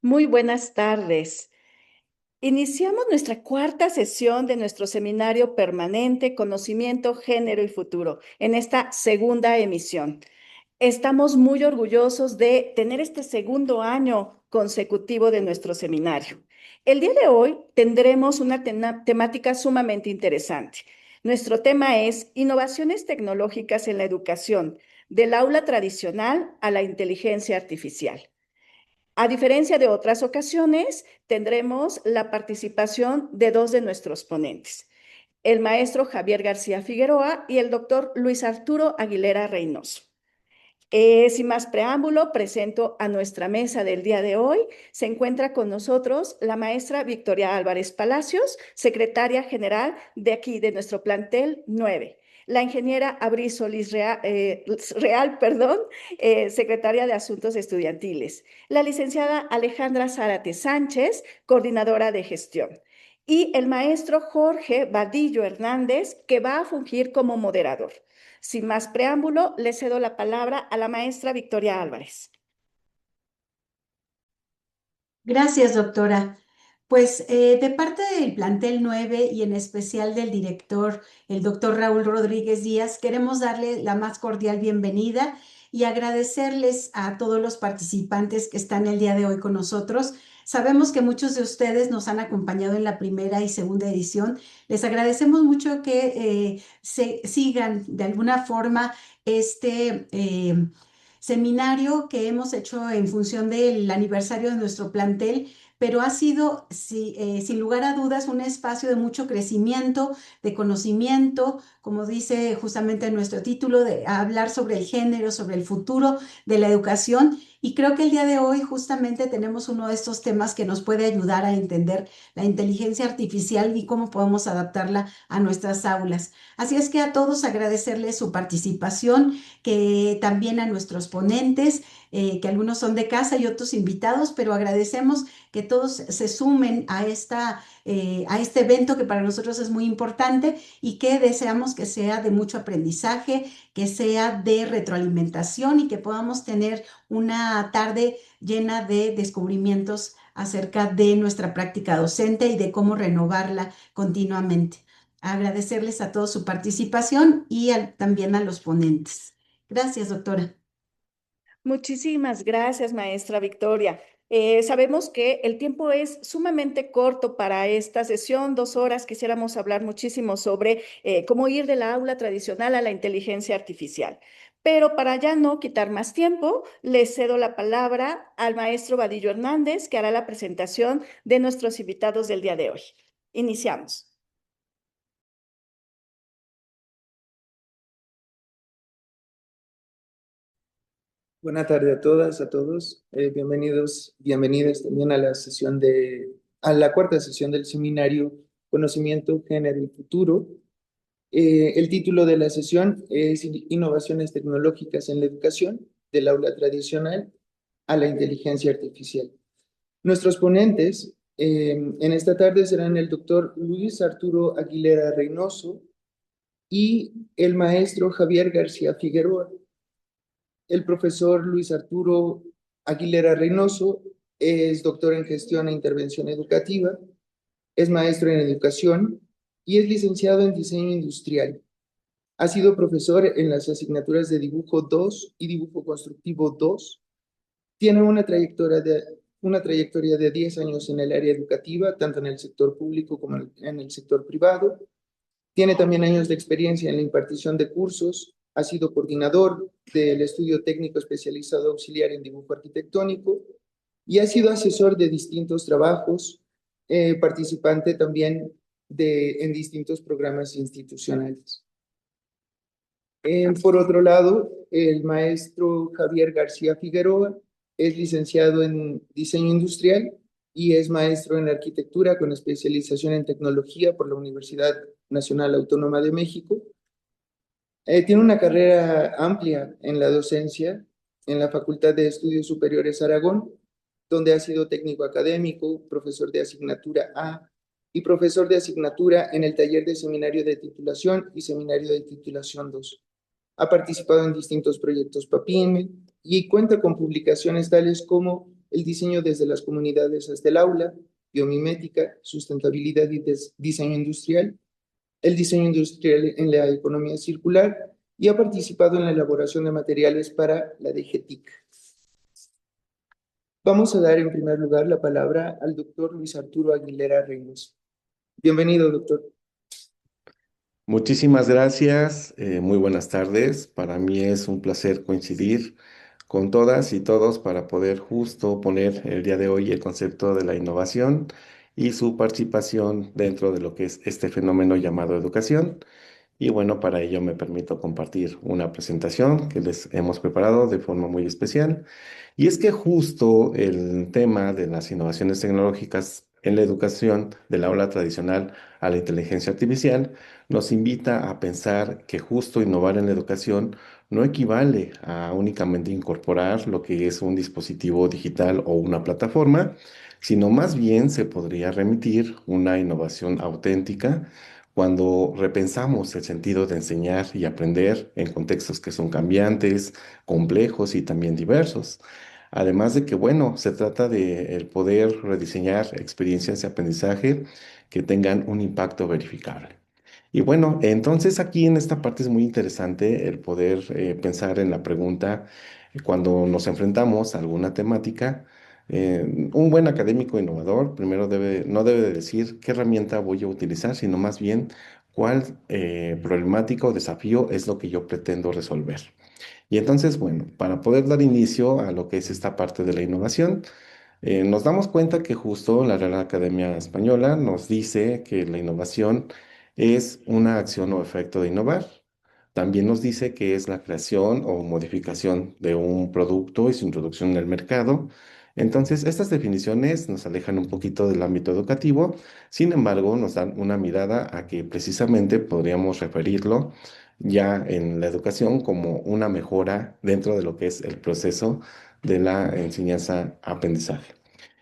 Muy buenas tardes. Iniciamos nuestra cuarta sesión de nuestro seminario permanente Conocimiento, Género y Futuro en esta segunda emisión. Estamos muy orgullosos de tener este segundo año consecutivo de nuestro seminario. El día de hoy tendremos una temática sumamente interesante. Nuestro tema es innovaciones tecnológicas en la educación, del aula tradicional a la inteligencia artificial. A diferencia de otras ocasiones, tendremos la participación de dos de nuestros ponentes, el maestro Javier García Figueroa y el doctor Luis Arturo Aguilera Reynoso. Sin más preámbulo, presento a nuestra mesa del día de hoy. Se encuentra con nosotros la maestra Victoria Álvarez Palacios, secretaria general de aquí, de nuestro plantel 9. La ingeniera Abril Solís Real, secretaria de Asuntos Estudiantiles. La licenciada Alejandra Zárate Sánchez, coordinadora de gestión. Y el maestro Jorge Vadillo Hernández, que va a fungir como moderador. Sin más preámbulo, le cedo la palabra a la maestra Victoria Álvarez. Gracias, doctora. Pues de parte del plantel 9 y en especial del director, el doctor Raúl Rodríguez Díaz, queremos darle la más cordial bienvenida y agradecerles a todos los participantes que están el día de hoy con nosotros. Sabemos que muchos de ustedes nos han acompañado en la primera y segunda edición. Les agradecemos mucho que se sigan de alguna forma este seminario que hemos hecho en función del aniversario de nuestro plantel, pero ha sido, sin lugar a dudas, un espacio de mucho crecimiento, de conocimiento, como dice justamente nuestro título, de hablar sobre el género, sobre el futuro de la educación. Y creo que el día de hoy justamente tenemos uno de estos temas que nos puede ayudar a entender la inteligencia artificial y cómo podemos adaptarla a nuestras aulas. Así es que a todos agradecerles su participación, que también a nuestros ponentes, que algunos son de casa y otros invitados, pero agradecemos que todos se sumen a este evento que para nosotros es muy importante y que deseamos que sea de mucho aprendizaje, que sea de retroalimentación y que podamos tener una tarde llena de descubrimientos acerca de nuestra práctica docente y de cómo renovarla continuamente. Agradecerles a todos su participación y también a los ponentes. Gracias, doctora. Muchísimas gracias, maestra Victoria. Sabemos que el tiempo es sumamente corto para esta sesión, 2 horas. Quisiéramos hablar muchísimo sobre cómo ir de la aula tradicional a la inteligencia artificial. Pero para ya no quitar más tiempo, le cedo la palabra al maestro Vadillo Hernández, que hará la presentación de nuestros invitados del día de hoy. Iniciamos. Buenas tardes a todas, a todos. Bienvenidos, bienvenidas también a a la cuarta sesión del seminario Conocimiento, Género y Futuro. El título de la sesión es Innovaciones tecnológicas en la educación, del aula tradicional a la inteligencia artificial. Nuestros ponentes en esta tarde serán el doctor Luis Arturo Aguilera Reynoso y el maestro Javier García Figueroa. El profesor Luis Arturo Aguilera Reynoso es doctor en gestión e intervención educativa, es maestro en educación y es licenciado en diseño industrial. Ha sido profesor en las asignaturas de dibujo 2 y dibujo constructivo 2. Tiene una trayectoria de 10 años en el área educativa, tanto en el sector público como en el sector privado. Tiene también años de experiencia en la impartición de cursos, ha sido coordinador del estudio técnico especializado auxiliar en dibujo arquitectónico y ha sido asesor de distintos trabajos, participante también en distintos programas institucionales. Por otro lado, el maestro Javier García Figueroa es licenciado en diseño industrial y es maestro en arquitectura con especialización en tecnología por la Universidad Nacional Autónoma de México. Tiene una carrera amplia en la docencia en la Facultad de Estudios Superiores Aragón, donde ha sido técnico académico, profesor de asignatura A y profesor de asignatura en el taller de seminario de titulación y seminario de titulación 2. Ha participado en distintos proyectos PAPIME y cuenta con publicaciones tales como el diseño desde las comunidades hasta el aula, biomimética, sustentabilidad y diseño industrial, el diseño industrial en la economía circular y ha participado en la elaboración de materiales para la DGTIC. Vamos a dar en primer lugar la palabra al doctor Luis Arturo Aguilera Reyes. Bienvenido, doctor. Muchísimas gracias, muy buenas tardes. Para mí es un placer coincidir con todas y todos para poder justo poner el día de hoy el concepto de la innovación y su participación dentro de lo que es este fenómeno llamado educación. Y bueno, para ello me permito compartir una presentación que les hemos preparado de forma muy especial. Y es que justo el tema de las innovaciones tecnológicas en la educación, de la aula tradicional a la inteligencia artificial, nos invita a pensar que justo innovar en la educación no equivale a únicamente incorporar lo que es un dispositivo digital o una plataforma, sino más bien se podría remitir una innovación auténtica cuando repensamos el sentido de enseñar y aprender en contextos que son cambiantes, complejos y también diversos. Además de que, bueno, se trata de el poder rediseñar experiencias de aprendizaje que tengan un impacto verificable. Y bueno, entonces aquí en esta parte es muy interesante el poder pensar en la pregunta cuando nos enfrentamos a alguna temática. Un buen académico innovador primero no debe de decir qué herramienta voy a utilizar, sino más bien cuál problemática o desafío es lo que yo pretendo resolver. Y entonces, bueno, para poder dar inicio a lo que es esta parte de la innovación, nos damos cuenta que justo la Real Academia Española nos dice que la innovación es una acción o efecto de innovar. También nos dice que es la creación o modificación de un producto y su introducción en el mercado. Entonces, estas definiciones nos alejan un poquito del ámbito educativo, sin embargo, nos dan una mirada a que precisamente podríamos referirlo ya en la educación como una mejora dentro de lo que es el proceso de la enseñanza-aprendizaje.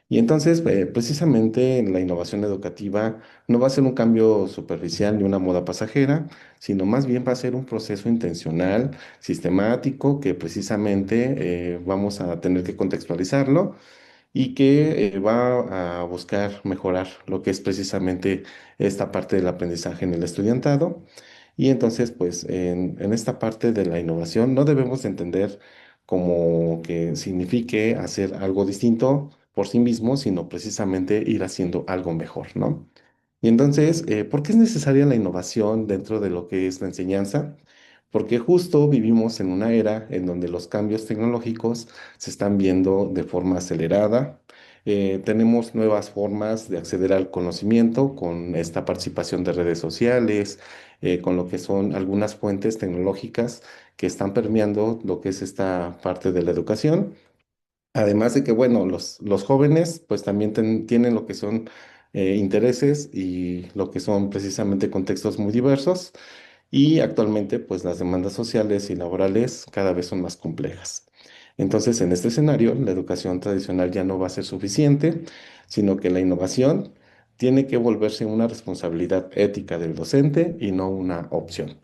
Y entonces, precisamente la innovación educativa no va a ser un cambio superficial ni una moda pasajera, sino más bien va a ser un proceso intencional, sistemático, que precisamente vamos a tener que contextualizarlo y que va a buscar mejorar lo que es precisamente esta parte del aprendizaje en el estudiantado. Y entonces, pues en esta parte de la innovación no debemos entender como que signifique hacer algo distinto por sí mismo, sino precisamente ir haciendo algo mejor, ¿no? Y entonces, ¿por qué es necesaria la innovación dentro de lo que es la enseñanza? Porque justo vivimos en una era en donde los cambios tecnológicos se están viendo de forma acelerada. Tenemos nuevas formas de acceder al conocimiento con esta participación de redes sociales, con lo que son algunas fuentes tecnológicas que están permeando lo que es esta parte de la educación. Además de que, bueno, los jóvenes pues también tienen lo que son intereses y lo que son precisamente contextos muy diversos y actualmente pues las demandas sociales y laborales cada vez son más complejas. Entonces, en este escenario, la educación tradicional ya no va a ser suficiente, sino que la innovación tiene que volverse una responsabilidad ética del docente y no una opción.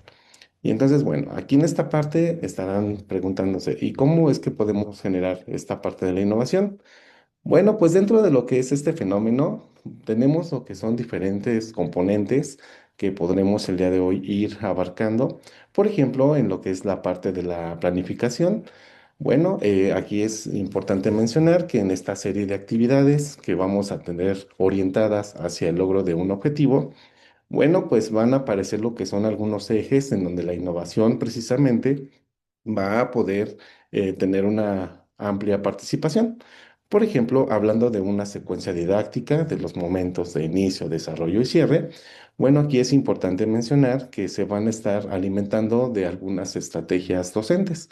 Y entonces, bueno, aquí en esta parte estarán preguntándose, ¿y cómo es que podemos generar esta parte de la innovación? Bueno, pues dentro de lo que es este fenómeno, tenemos lo que son diferentes componentes que podremos el día de hoy ir abarcando. Por ejemplo, en lo que es la parte de la planificación. Bueno, aquí es importante mencionar que en esta serie de actividades que vamos a tener orientadas hacia el logro de un objetivo, bueno, pues van a aparecer lo que son algunos ejes en donde la innovación precisamente va a poder tener una amplia participación. Por ejemplo, hablando de una secuencia didáctica de los momentos de inicio, desarrollo y cierre, bueno, aquí es importante mencionar que se van a estar alimentando de algunas estrategias docentes.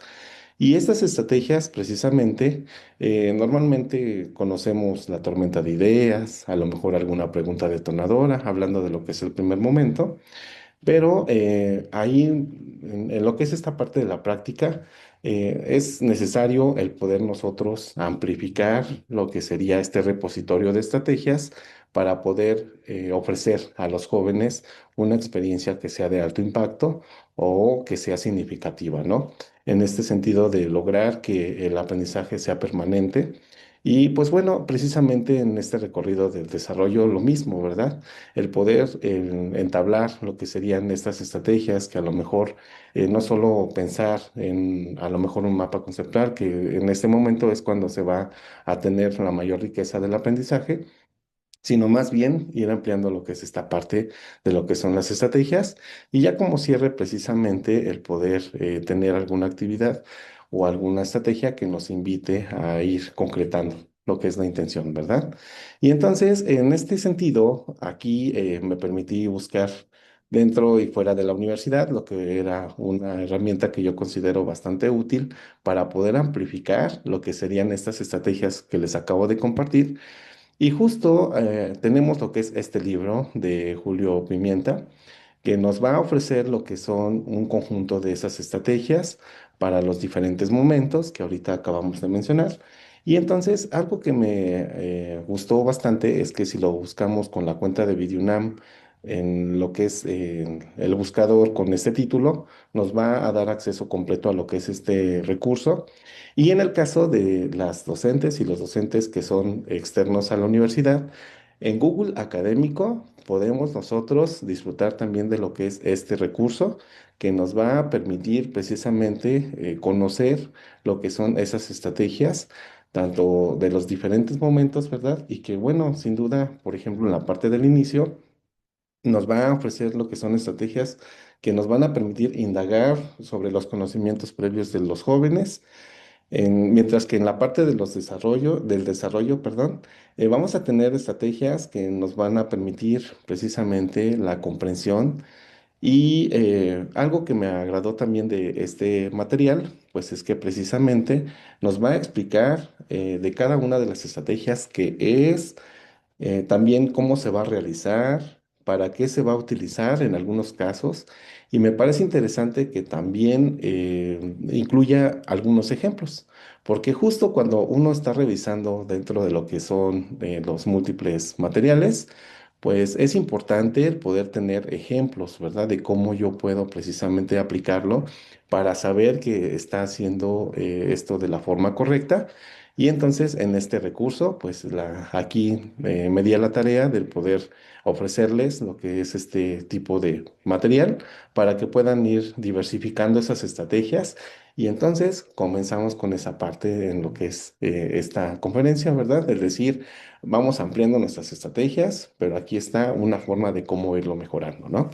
Y estas estrategias, precisamente, normalmente conocemos la tormenta de ideas, a lo mejor alguna pregunta detonadora, hablando de lo que es el primer momento. Pero ahí, en lo que es esta parte de la práctica, es necesario el poder nosotros amplificar lo que sería este repositorio de estrategias para poder ofrecer a los jóvenes una experiencia que sea de alto impacto o que sea significativa, ¿no? En este sentido de lograr que el aprendizaje sea permanente Y pues bueno, precisamente en este recorrido del desarrollo lo mismo, ¿verdad? El poder entablar lo que serían estas estrategias que a lo mejor no solo pensar en a lo mejor un mapa conceptual, que en este momento es cuando se va a tener la mayor riqueza del aprendizaje, sino más bien ir ampliando lo que es esta parte de lo que son las estrategias y ya como cierre precisamente el poder tener alguna actividad o alguna estrategia que nos invite a ir concretando lo que es la intención, ¿verdad? Y entonces, en este sentido, aquí me permití buscar dentro y fuera de la universidad lo que era una herramienta que yo considero bastante útil para poder amplificar lo que serían estas estrategias que les acabo de compartir y justo tenemos lo que es este libro de Julio Pimienta, que nos va a ofrecer lo que son un conjunto de esas estrategias para los diferentes momentos que ahorita acabamos de mencionar. Y entonces, algo que me gustó bastante es que si lo buscamos con la cuenta de Vidyunam en lo que es el buscador con este título, nos va a dar acceso completo a lo que es este recurso. Y en el caso de las docentes y los docentes que son externos a la universidad, en Google Académico podemos nosotros disfrutar también de lo que es este recurso que nos va a permitir precisamente conocer lo que son esas estrategias, tanto de los diferentes momentos, ¿verdad? Y que bueno, sin duda, por ejemplo, en la parte del inicio, nos va a ofrecer lo que son estrategias que nos van a permitir indagar sobre los conocimientos previos de los jóvenes mientras que en la parte de del desarrollo, perdón, vamos a tener estrategias que nos van a permitir precisamente la comprensión y algo que me agradó también de este material, pues es que precisamente nos va a explicar de cada una de las estrategias qué es, también cómo se va a realizar, para qué se va a utilizar en algunos casos. Y me parece interesante que también incluya algunos ejemplos, porque justo cuando uno está revisando dentro de lo que son los múltiples materiales, pues es importante el poder tener ejemplos, ¿verdad? De cómo yo puedo precisamente aplicarlo para saber que está haciendo esto de la forma correcta y entonces en este recurso, pues aquí me di a la tarea de poder ofrecerles lo que es este tipo de material para que puedan ir diversificando esas estrategias. Y entonces comenzamos con esa parte en lo que es esta conferencia, ¿verdad? Es decir, vamos ampliando nuestras estrategias, pero aquí está una forma de cómo irlo mejorando, ¿no?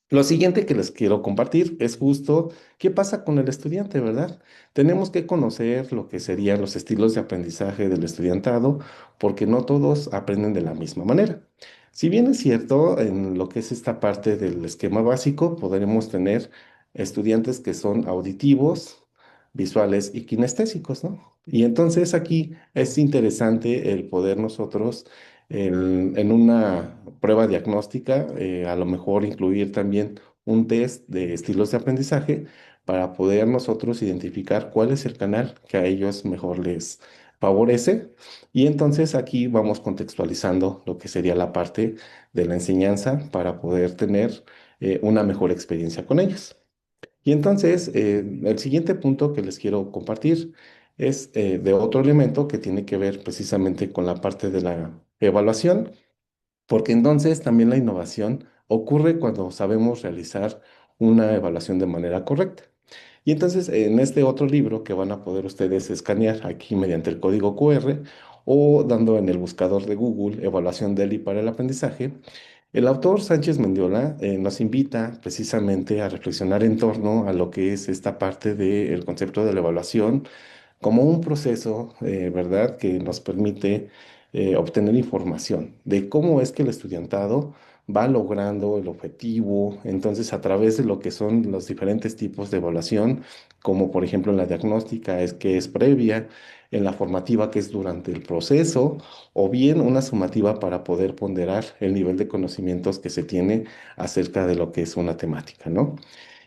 Lo siguiente que les quiero compartir es justo qué pasa con el estudiante, ¿verdad? Tenemos que conocer lo que serían los estilos de aprendizaje del estudiantado, porque no todos aprenden de la misma manera. Si bien es cierto, en lo que es esta parte del esquema básico, podremos tener estudiantes que son auditivos, visuales y kinestésicos, ¿no? Y entonces aquí es interesante el poder nosotros en una prueba diagnóstica, a lo mejor incluir también un test de estilos de aprendizaje para poder nosotros identificar cuál es el canal que a ellos mejor les favorece. Y entonces aquí vamos contextualizando lo que sería la parte de la enseñanza para poder tener una mejor experiencia con ellos. Y entonces, el siguiente punto que les quiero compartir es de otro elemento que tiene que ver precisamente con la parte de la evaluación, porque entonces también la innovación ocurre cuando sabemos realizar una evaluación de manera correcta. Y entonces, en este otro libro que van a poder ustedes escanear aquí mediante el código QR o dando en el buscador de Google Evaluación DELI para el aprendizaje, el autor Sánchez Mendiola nos invita precisamente a reflexionar en torno a lo que es esta parte del concepto de la evaluación como un proceso, ¿verdad?, que nos permite obtener información de cómo es que el estudiantado va logrando el objetivo, entonces a través de lo que son los diferentes tipos de evaluación, como por ejemplo en la diagnóstica es que es previa, en la formativa que es durante el proceso, o bien una sumativa para poder ponderar el nivel de conocimientos que se tiene acerca de lo que es una temática, ¿no?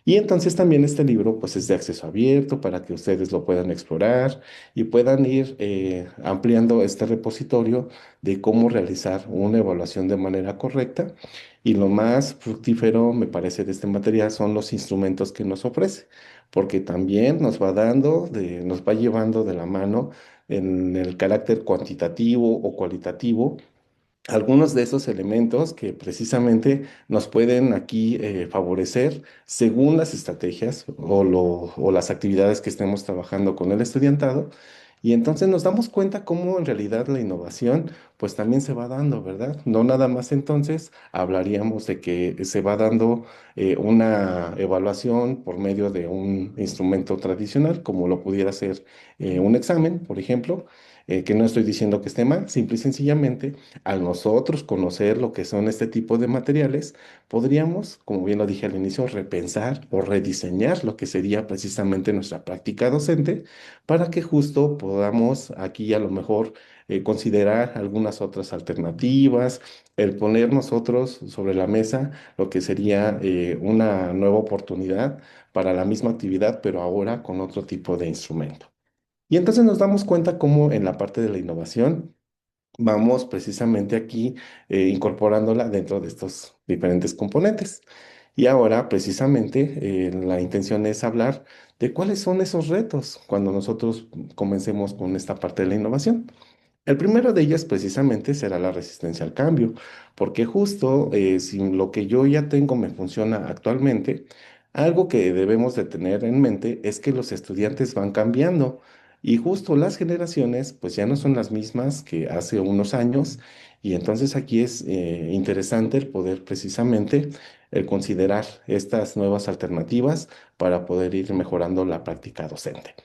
Y entonces también este libro pues es de acceso abierto para que ustedes lo puedan explorar y puedan ir ampliando este repositorio de cómo realizar una evaluación de manera correcta. Y lo más fructífero, me parece, de este material son los instrumentos que nos ofrece, porque también nos va dando, nos va llevando de la mano en el carácter cuantitativo o cualitativo algunos de esos elementos que precisamente nos pueden aquí favorecer según las estrategias o las actividades que estemos trabajando con el estudiantado. Y entonces nos damos cuenta cómo en realidad la innovación pues también se va dando, ¿verdad? No nada más entonces hablaríamos de que se va dando una evaluación por medio de un instrumento tradicional, como lo pudiera ser un examen, por ejemplo, que no estoy diciendo que esté mal, simple y sencillamente al nosotros conocer lo que son este tipo de materiales, podríamos, como bien lo dije al inicio, repensar o rediseñar lo que sería precisamente nuestra práctica docente para que justo podamos aquí a lo mejor considerar algunas otras alternativas, el poner nosotros sobre la mesa lo que sería una nueva oportunidad para la misma actividad, pero ahora con otro tipo de instrumento. Y entonces nos damos cuenta cómo en la parte de la innovación, vamos precisamente aquí incorporándola dentro de estos diferentes componentes. Y ahora precisamente la intención es hablar de cuáles son esos retos cuando nosotros comencemos con esta parte de la innovación. El primero de ellos precisamente será la resistencia al cambio, porque justo si lo que yo ya tengo me funciona actualmente, algo que debemos de tener en mente es que los estudiantes van cambiando y justo las generaciones pues ya no son las mismas que hace unos años y entonces aquí es interesante el poder precisamente considerar estas nuevas alternativas para poder ir mejorando la práctica docente.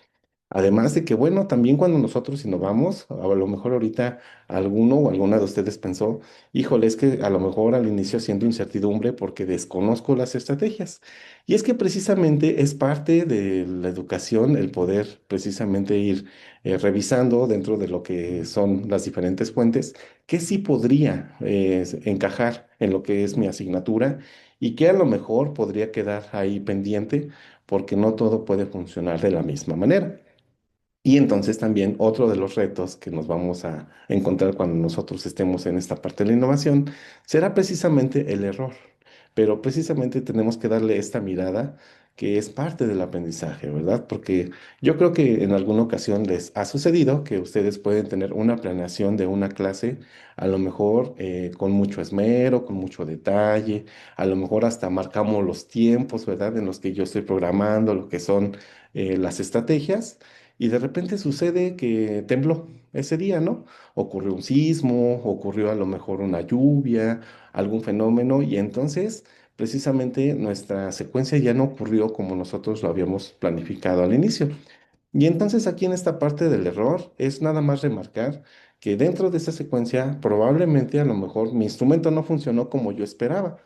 Además de que, bueno, también cuando nosotros innovamos, a lo mejor ahorita alguno o alguna de ustedes pensó, híjole, es que a lo mejor al inicio siento incertidumbre porque desconozco las estrategias. Y es que precisamente es parte de la educación el poder precisamente ir revisando dentro de lo que son las diferentes fuentes, que sí podría encajar en lo que es mi asignatura y que a lo mejor podría quedar ahí pendiente porque no todo puede funcionar de la misma manera. Y entonces también otro de los retos que nos vamos a encontrar cuando nosotros estemos en esta parte de la innovación será precisamente el error. Pero precisamente tenemos que darle esta mirada que es parte del aprendizaje, ¿verdad? Porque yo creo que en alguna ocasión les ha sucedido que ustedes pueden tener una planeación de una clase, a lo mejor con mucho esmero, con mucho detalle, a lo mejor hasta marcamos los tiempos, ¿verdad? En los que yo estoy programando lo que son las estrategias. Y de repente sucede que tembló ese día, ¿no? Ocurrió un sismo, ocurrió a lo mejor una lluvia, algún fenómeno, y entonces precisamente nuestra secuencia ya no ocurrió como nosotros lo habíamos planificado al inicio. Y entonces aquí en esta parte del error es nada más remarcar que dentro de esa secuencia probablemente a lo mejor mi instrumento no funcionó como yo esperaba,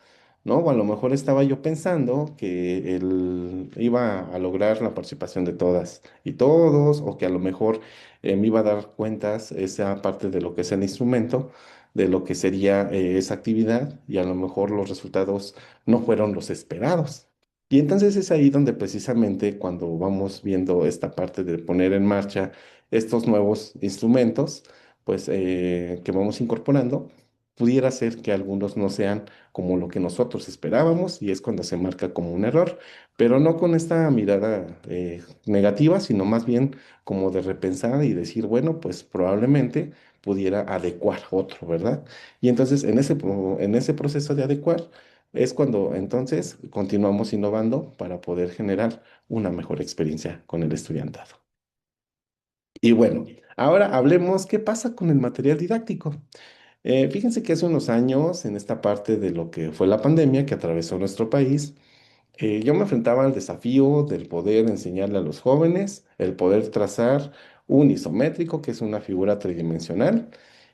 ¿no? O a lo mejor estaba yo pensando que él iba a lograr la participación de todas y todos, o que a lo mejor me iba a dar cuentas esa parte de lo que es el instrumento, de lo que sería esa actividad, y a lo mejor los resultados no fueron los esperados. Y entonces es ahí donde precisamente cuando vamos viendo esta parte de poner en marcha estos nuevos instrumentos, pues que vamos incorporando, pudiera ser que algunos no sean como lo que nosotros esperábamos y es cuando se marca como un error, pero no con esta mirada negativa, sino más bien como de repensar y decir, bueno, pues probablemente pudiera adecuar otro, ¿verdad? Y entonces en ese proceso de adecuar, es cuando entonces continuamos innovando para poder generar una mejor experiencia con el estudiantado. Y bueno, ahora hablemos qué pasa con el material didáctico. Fíjense que hace unos años, en esta parte de lo que fue la pandemia que atravesó nuestro país, yo me enfrentaba al desafío del poder enseñarle a los jóvenes, el poder trazar un isométrico, que es una figura tridimensional.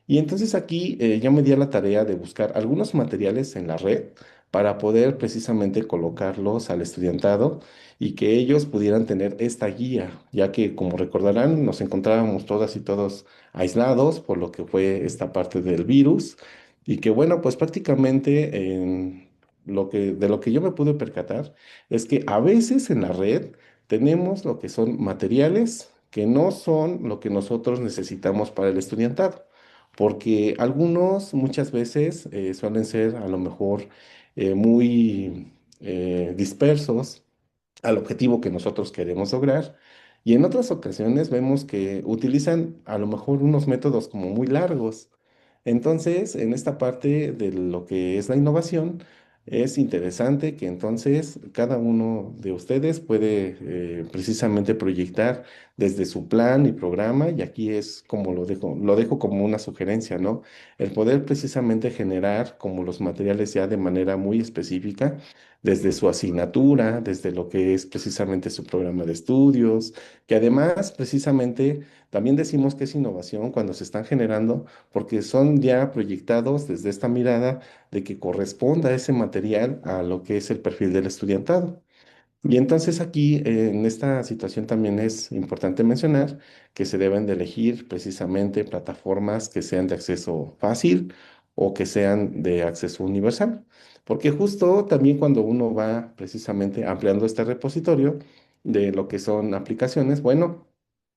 Y entonces aquí yo me di a la tarea de buscar algunos materiales en la red para poder precisamente colocarlos al estudiantado y que ellos pudieran tener esta guía, ya que como recordarán, nos encontrábamos todas y todos aislados por lo que fue esta parte del virus y que bueno, pues prácticamente de lo que yo me pude percatar es que a veces en la red tenemos lo que son materiales que no son lo que nosotros necesitamos para el estudiantado, porque algunos muchas veces suelen ser a lo mejor muy dispersos al objetivo que nosotros queremos lograr. Y en otras ocasiones vemos que utilizan a lo mejor unos métodos como muy largos. Entonces, en esta parte de lo que es la innovación, es interesante que entonces cada uno de ustedes puede precisamente proyectar desde su plan y programa, y aquí es como lo dejo como una sugerencia, ¿no? El poder precisamente generar como los materiales ya de manera muy específica desde su asignatura, desde lo que es precisamente su programa de estudios, que además precisamente también decimos que es innovación cuando se están generando, porque son ya proyectados desde esta mirada de que corresponda ese material a lo que es el perfil del estudiantado. Y entonces aquí en esta situación también es importante mencionar que se deben de elegir precisamente plataformas que sean de acceso fácil o que sean de acceso universal, porque justo también cuando uno va precisamente ampliando este repositorio de lo que son aplicaciones, bueno,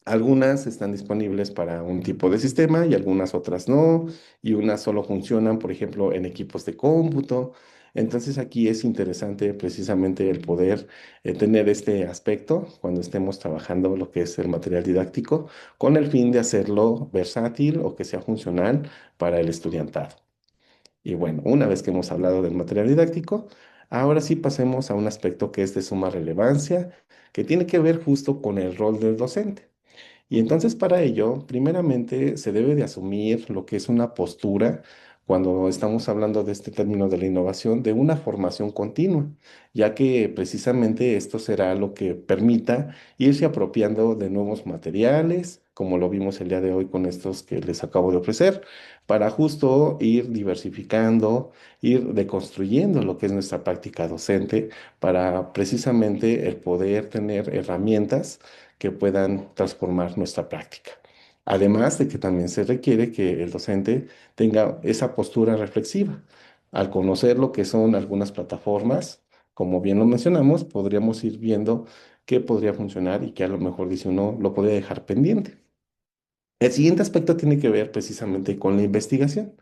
algunas están disponibles para un tipo de sistema y algunas otras no, y unas solo funcionan, por ejemplo, en equipos de cómputo. Entonces aquí es interesante precisamente el poder tener este aspecto cuando estemos trabajando lo que es el material didáctico, con el fin de hacerlo versátil o que sea funcional para el estudiantado. Y bueno, una vez que hemos hablado del material didáctico, ahora sí pasemos a un aspecto que es de suma relevancia, que tiene que ver justo con el rol del docente. Y entonces para ello, primeramente se debe de asumir lo que es una postura cuando estamos hablando de este término de la innovación, de una formación continua, ya que precisamente esto será lo que permita irse apropiando de nuevos materiales, como lo vimos el día de hoy con estos que les acabo de ofrecer, para justo ir diversificando, ir deconstruyendo lo que es nuestra práctica docente, para precisamente el poder tener herramientas que puedan transformar nuestra práctica. Además de que también se requiere que el docente tenga esa postura reflexiva. Al conocer lo que son algunas plataformas, como bien lo mencionamos, podríamos ir viendo qué podría funcionar y qué a lo mejor dice uno lo podría dejar pendiente. El siguiente aspecto tiene que ver precisamente con la investigación,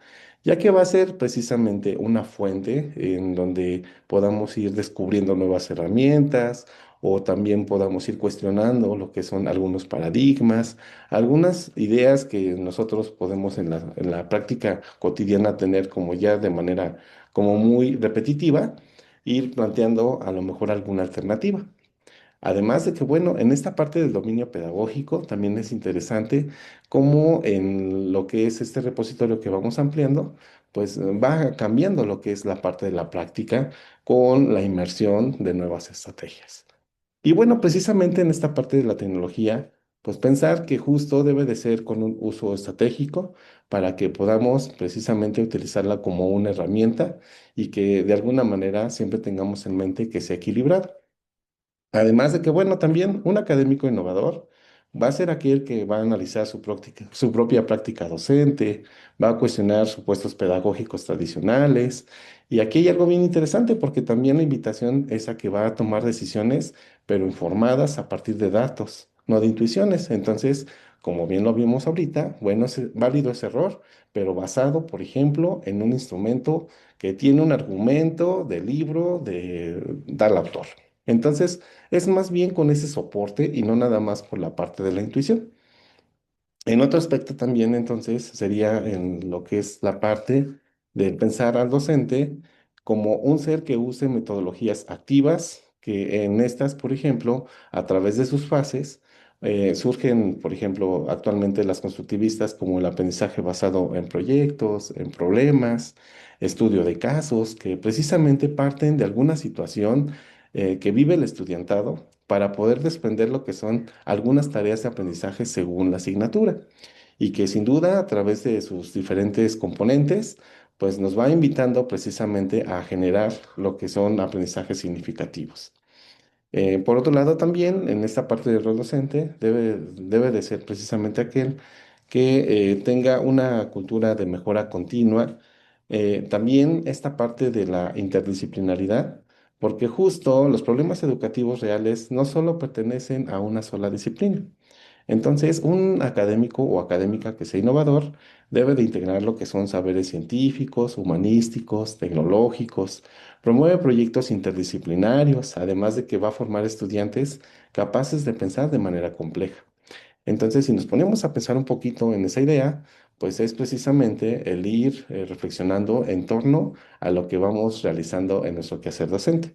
ya que va a ser precisamente una fuente en donde podamos ir descubriendo nuevas herramientas o también podamos ir cuestionando lo que son algunos paradigmas, algunas ideas que nosotros podemos en la práctica cotidiana tener como ya de manera como muy repetitiva, ir planteando a lo mejor alguna alternativa. Además de que, bueno, en esta parte del dominio pedagógico también es interesante cómo en lo que es este repositorio que vamos ampliando, pues va cambiando lo que es la parte de la práctica con la inmersión de nuevas estrategias. Y bueno, precisamente en esta parte de la tecnología, pues pensar que justo debe de ser con un uso estratégico para que podamos precisamente utilizarla como una herramienta y que de alguna manera siempre tengamos en mente que sea equilibrada. Además de que, bueno, también un académico innovador va a ser aquel que va a analizar su propia práctica docente, va a cuestionar supuestos pedagógicos tradicionales. Y aquí hay algo bien interesante porque también la invitación es a que va a tomar decisiones, pero informadas a partir de datos, no de intuiciones. Entonces, como bien lo vimos ahorita, bueno, es válido ese error, pero basado, por ejemplo, en un instrumento que tiene un argumento del libro de tal autor. Entonces, es más bien con ese soporte y no nada más por la parte de la intuición. En otro aspecto también, entonces, sería en lo que es la parte de pensar al docente como un ser que use metodologías activas, que en estas, por ejemplo, a través de sus fases, surgen, por ejemplo, actualmente las constructivistas como el aprendizaje basado en proyectos, en problemas, estudio de casos, que precisamente parten de alguna situación que vive el estudiantado para poder desprender lo que son algunas tareas de aprendizaje según la asignatura y que sin duda a través de sus diferentes componentes, pues nos va invitando precisamente a generar lo que son aprendizajes significativos. Por otro lado, también en esta parte del rol docente debe de ser precisamente aquel que tenga una cultura de mejora continua, También esta parte de la interdisciplinaridad, porque justo los problemas educativos reales no solo pertenecen a una sola disciplina. Entonces, un académico o académica que sea innovador debe de integrar lo que son saberes científicos, humanísticos, tecnológicos, promueve proyectos interdisciplinarios, además de que va a formar estudiantes capaces de pensar de manera compleja. Entonces, si nos ponemos a pensar un poquito en esa idea, pues es precisamente el ir reflexionando en torno a lo que vamos realizando en nuestro quehacer docente.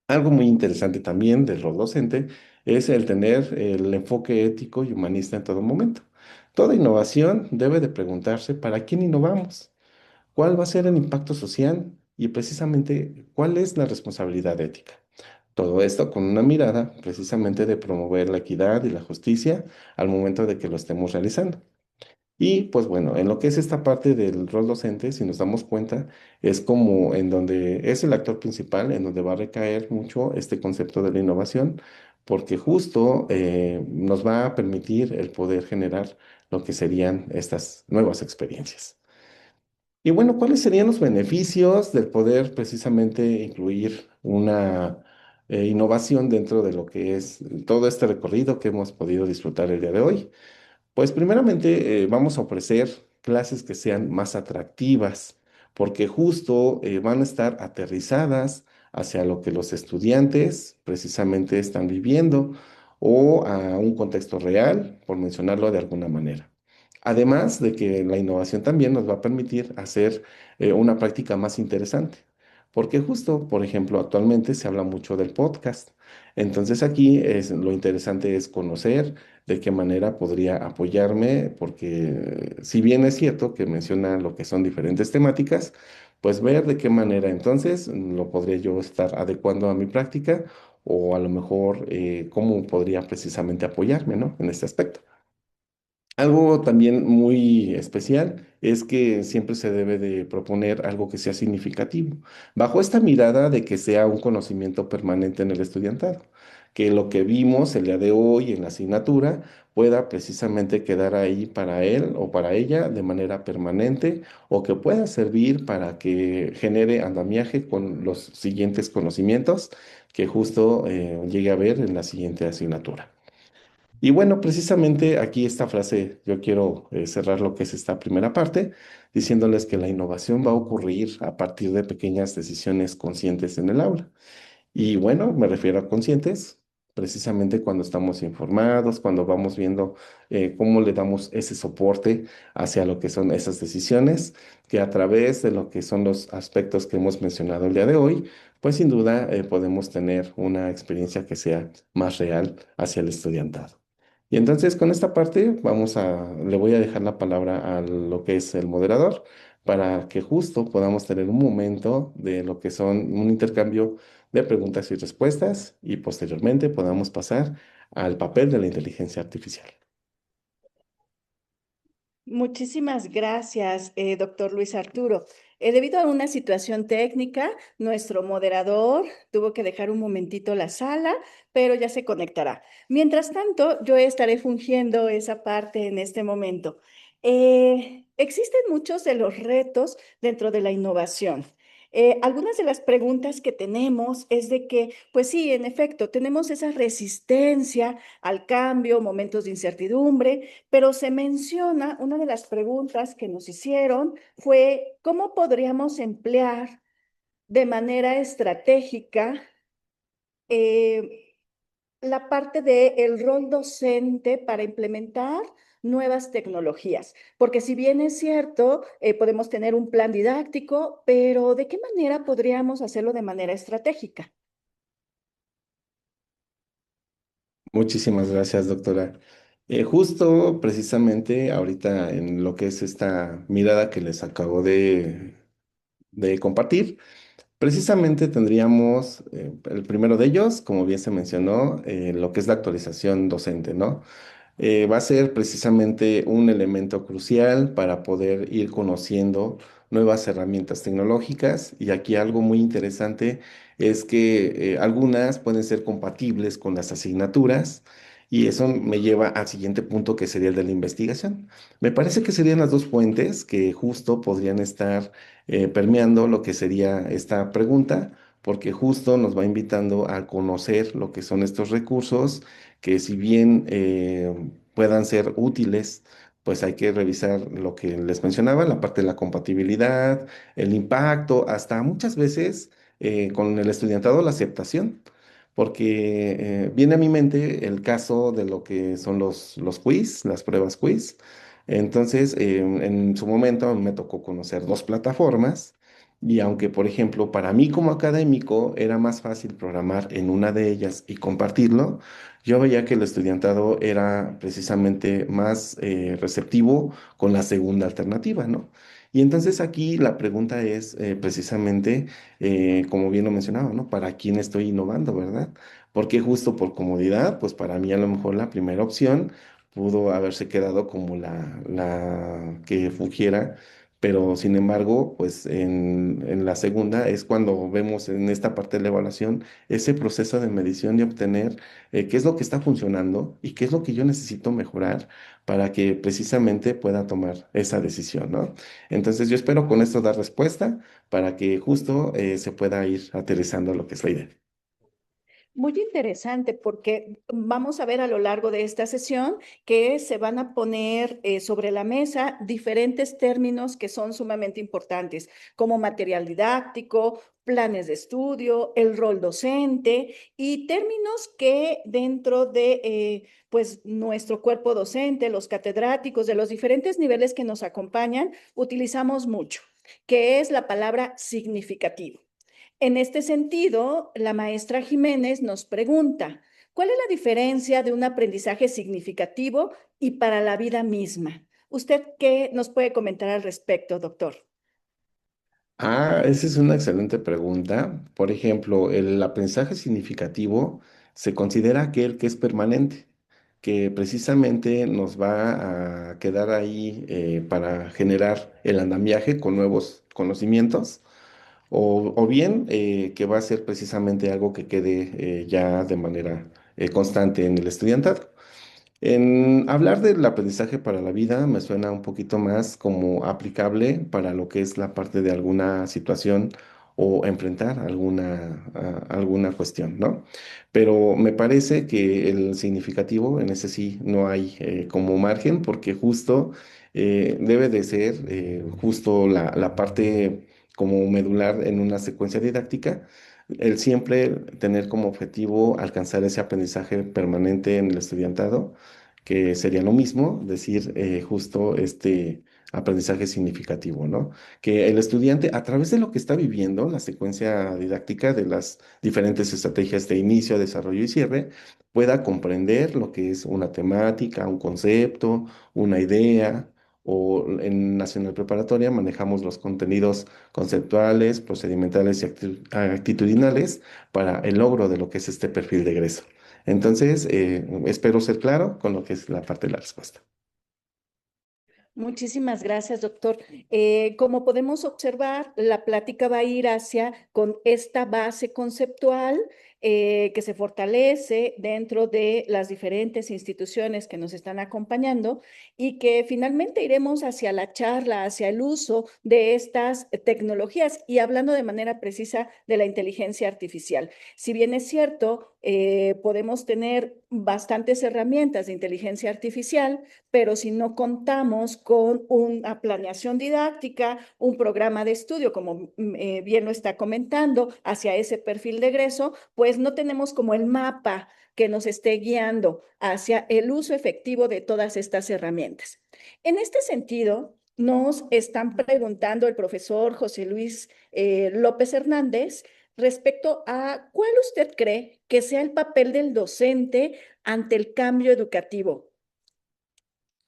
Algo muy interesante también del rol docente es el tener el enfoque ético y humanista en todo momento. Toda innovación debe de preguntarse ¿para quién innovamos? ¿Cuál va a ser el impacto social? Y precisamente, ¿cuál es la responsabilidad ética? Todo esto con una mirada precisamente de promover la equidad y la justicia al momento de que lo estemos realizando. Y pues bueno, en lo que es esta parte del rol docente, si nos damos cuenta, es como en donde es el actor principal, en donde va a recaer mucho este concepto de la innovación, porque justo nos va a permitir el poder generar lo que serían estas nuevas experiencias. Y bueno, ¿cuáles serían los beneficios del poder precisamente incluir una innovación dentro de lo que es todo este recorrido que hemos podido disfrutar el día de hoy? Pues primeramente vamos a ofrecer clases que sean más atractivas, porque justo van a estar aterrizadas hacia lo que los estudiantes precisamente están viviendo o a un contexto real, por mencionarlo de alguna manera. Además de que la innovación también nos va a permitir hacer una práctica más interesante, porque justo, por ejemplo, actualmente se habla mucho del podcast. Entonces aquí lo interesante es conocer de qué manera podría apoyarme, porque si bien es cierto que menciona lo que son diferentes temáticas, pues ver de qué manera entonces lo podría yo estar adecuando a mi práctica o a lo mejor cómo podría precisamente apoyarme, ¿no? En este aspecto. Algo también muy especial es que siempre se debe de proponer algo que sea significativo, bajo esta mirada de que sea un conocimiento permanente en el estudiantado, que lo que vimos el día de hoy en la asignatura pueda precisamente quedar ahí para él o para ella de manera permanente o que pueda servir para que genere andamiaje con los siguientes conocimientos que justo llegue a ver en la siguiente asignatura. Y bueno, precisamente aquí esta frase, yo quiero cerrar lo que es esta primera parte, diciéndoles que la innovación va a ocurrir a partir de pequeñas decisiones conscientes en el aula. Y bueno, me refiero a conscientes, precisamente cuando estamos informados, cuando vamos viendo cómo le damos ese soporte hacia lo que son esas decisiones, que a través de lo que son los aspectos que hemos mencionado el día de hoy, pues sin duda podemos tener una experiencia que sea más real hacia el estudiantado. Y entonces con esta parte le voy a dejar la palabra a lo que es el moderador para que justo podamos tener un momento de lo que son un intercambio de preguntas y respuestas y posteriormente podamos pasar al papel de la inteligencia artificial. Muchísimas gracias, doctor Luis Arturo. Debido a una situación técnica, nuestro moderador tuvo que dejar un momentito la sala, pero ya se conectará. Mientras tanto, yo estaré fungiendo esa parte en este momento. Existen muchos de los retos dentro de la innovación. Algunas de las preguntas que tenemos es de que, pues sí, en efecto, tenemos esa resistencia al cambio, momentos de incertidumbre, pero se menciona, una de las preguntas que nos hicieron fue, ¿cómo podríamos emplear de manera estratégica eh, la parte del rol docente para implementar nuevas tecnologías? Porque si bien es cierto, podemos tener un plan didáctico, pero ¿de qué manera podríamos hacerlo de manera estratégica? Muchísimas gracias, doctora. Justo precisamente ahorita en lo que es esta mirada que les acabo de compartir, precisamente tendríamos el primero de ellos, como bien se mencionó, lo que es la actualización docente, ¿no? Va a ser precisamente un elemento crucial para poder ir conociendo nuevas herramientas tecnológicas. Y aquí algo muy interesante es que algunas pueden ser compatibles con las asignaturas Y eso me lleva al siguiente punto que sería el de la investigación. Me parece que serían las dos fuentes que justo podrían estar permeando lo que sería esta pregunta, porque justo nos va invitando a conocer lo que son estos recursos, que si bien puedan ser útiles, pues hay que revisar lo que les mencionaba, la parte de la compatibilidad, el impacto, hasta muchas veces con el estudiantado la aceptación, porque viene a mi mente el caso de lo que son los quiz, las pruebas quiz. Entonces, en su momento me tocó conocer dos plataformas y aunque, por ejemplo, para mí como académico era más fácil programar en una de ellas y compartirlo, yo veía que el estudiantado era precisamente más receptivo con la segunda alternativa, ¿no? Y entonces aquí la pregunta es precisamente, como bien lo mencionaba, ¿no? ¿Para quién estoy innovando, verdad? Porque justo por comodidad, pues para mí a lo mejor la primera opción pudo haberse quedado como la que fugiera, pero sin embargo, pues en la segunda es cuando vemos en esta parte de la evaluación ese proceso de medición y obtener qué es lo que está funcionando y qué es lo que yo necesito mejorar para que precisamente pueda tomar esa decisión, ¿no? Entonces yo espero con esto dar respuesta para que justo se pueda ir aterrizando lo que es la idea. Muy interesante porque vamos a ver a lo largo de esta sesión que se van a poner sobre la mesa diferentes términos que son sumamente importantes, como material didáctico, planes de estudio, el rol docente y términos que dentro de pues nuestro cuerpo docente, los catedráticos de los diferentes niveles que nos acompañan, utilizamos mucho, que es la palabra significativo. En este sentido, la maestra Jiménez nos pregunta, ¿cuál es la diferencia de un aprendizaje significativo y para la vida misma? ¿Usted qué nos puede comentar al respecto, doctor? Ah, esa es una excelente pregunta. Por ejemplo, el aprendizaje significativo se considera aquel que es permanente, que precisamente nos va a quedar ahí para generar el andamiaje con nuevos conocimientos, o bien que va a ser precisamente algo que quede ya de manera constante en el estudiantado. En hablar del aprendizaje para la vida me suena un poquito más como aplicable para lo que es la parte de alguna situación o enfrentar alguna cuestión, ¿no? Pero me parece que el significativo, en ese sí no hay como margen, porque justo debe de ser justo la parte como medular en una secuencia didáctica, el siempre tener como objetivo alcanzar ese aprendizaje permanente en el estudiantado, que sería lo mismo, decir justo este aprendizaje significativo, ¿no? Que el estudiante, a través de lo que está viviendo, la secuencia didáctica de las diferentes estrategias de inicio, desarrollo y cierre, pueda comprender lo que es una temática, un concepto, una idea. O en Nacional Preparatoria manejamos los contenidos conceptuales, procedimentales y actitudinales para el logro de lo que es este perfil de egreso. Entonces, espero ser claro con lo que es la parte de la respuesta. Muchísimas gracias, doctor. Como podemos observar, la plática va a ir hacia con esta base conceptual que se fortalece dentro de las diferentes instituciones que nos están acompañando y que finalmente iremos hacia la charla, hacia el uso de estas tecnologías y hablando de manera precisa de la inteligencia artificial. Si bien es cierto, podemos tener bastantes herramientas de inteligencia artificial, pero si no contamos con una planeación didáctica, un programa de estudio, como bien lo está comentando, hacia ese perfil de egreso, pues no tenemos como el mapa que nos esté guiando hacia el uso efectivo de todas estas herramientas. En este sentido, nos están preguntando el profesor José Luis López Hernández respecto a cuál usted cree que sea el papel del docente ante el cambio educativo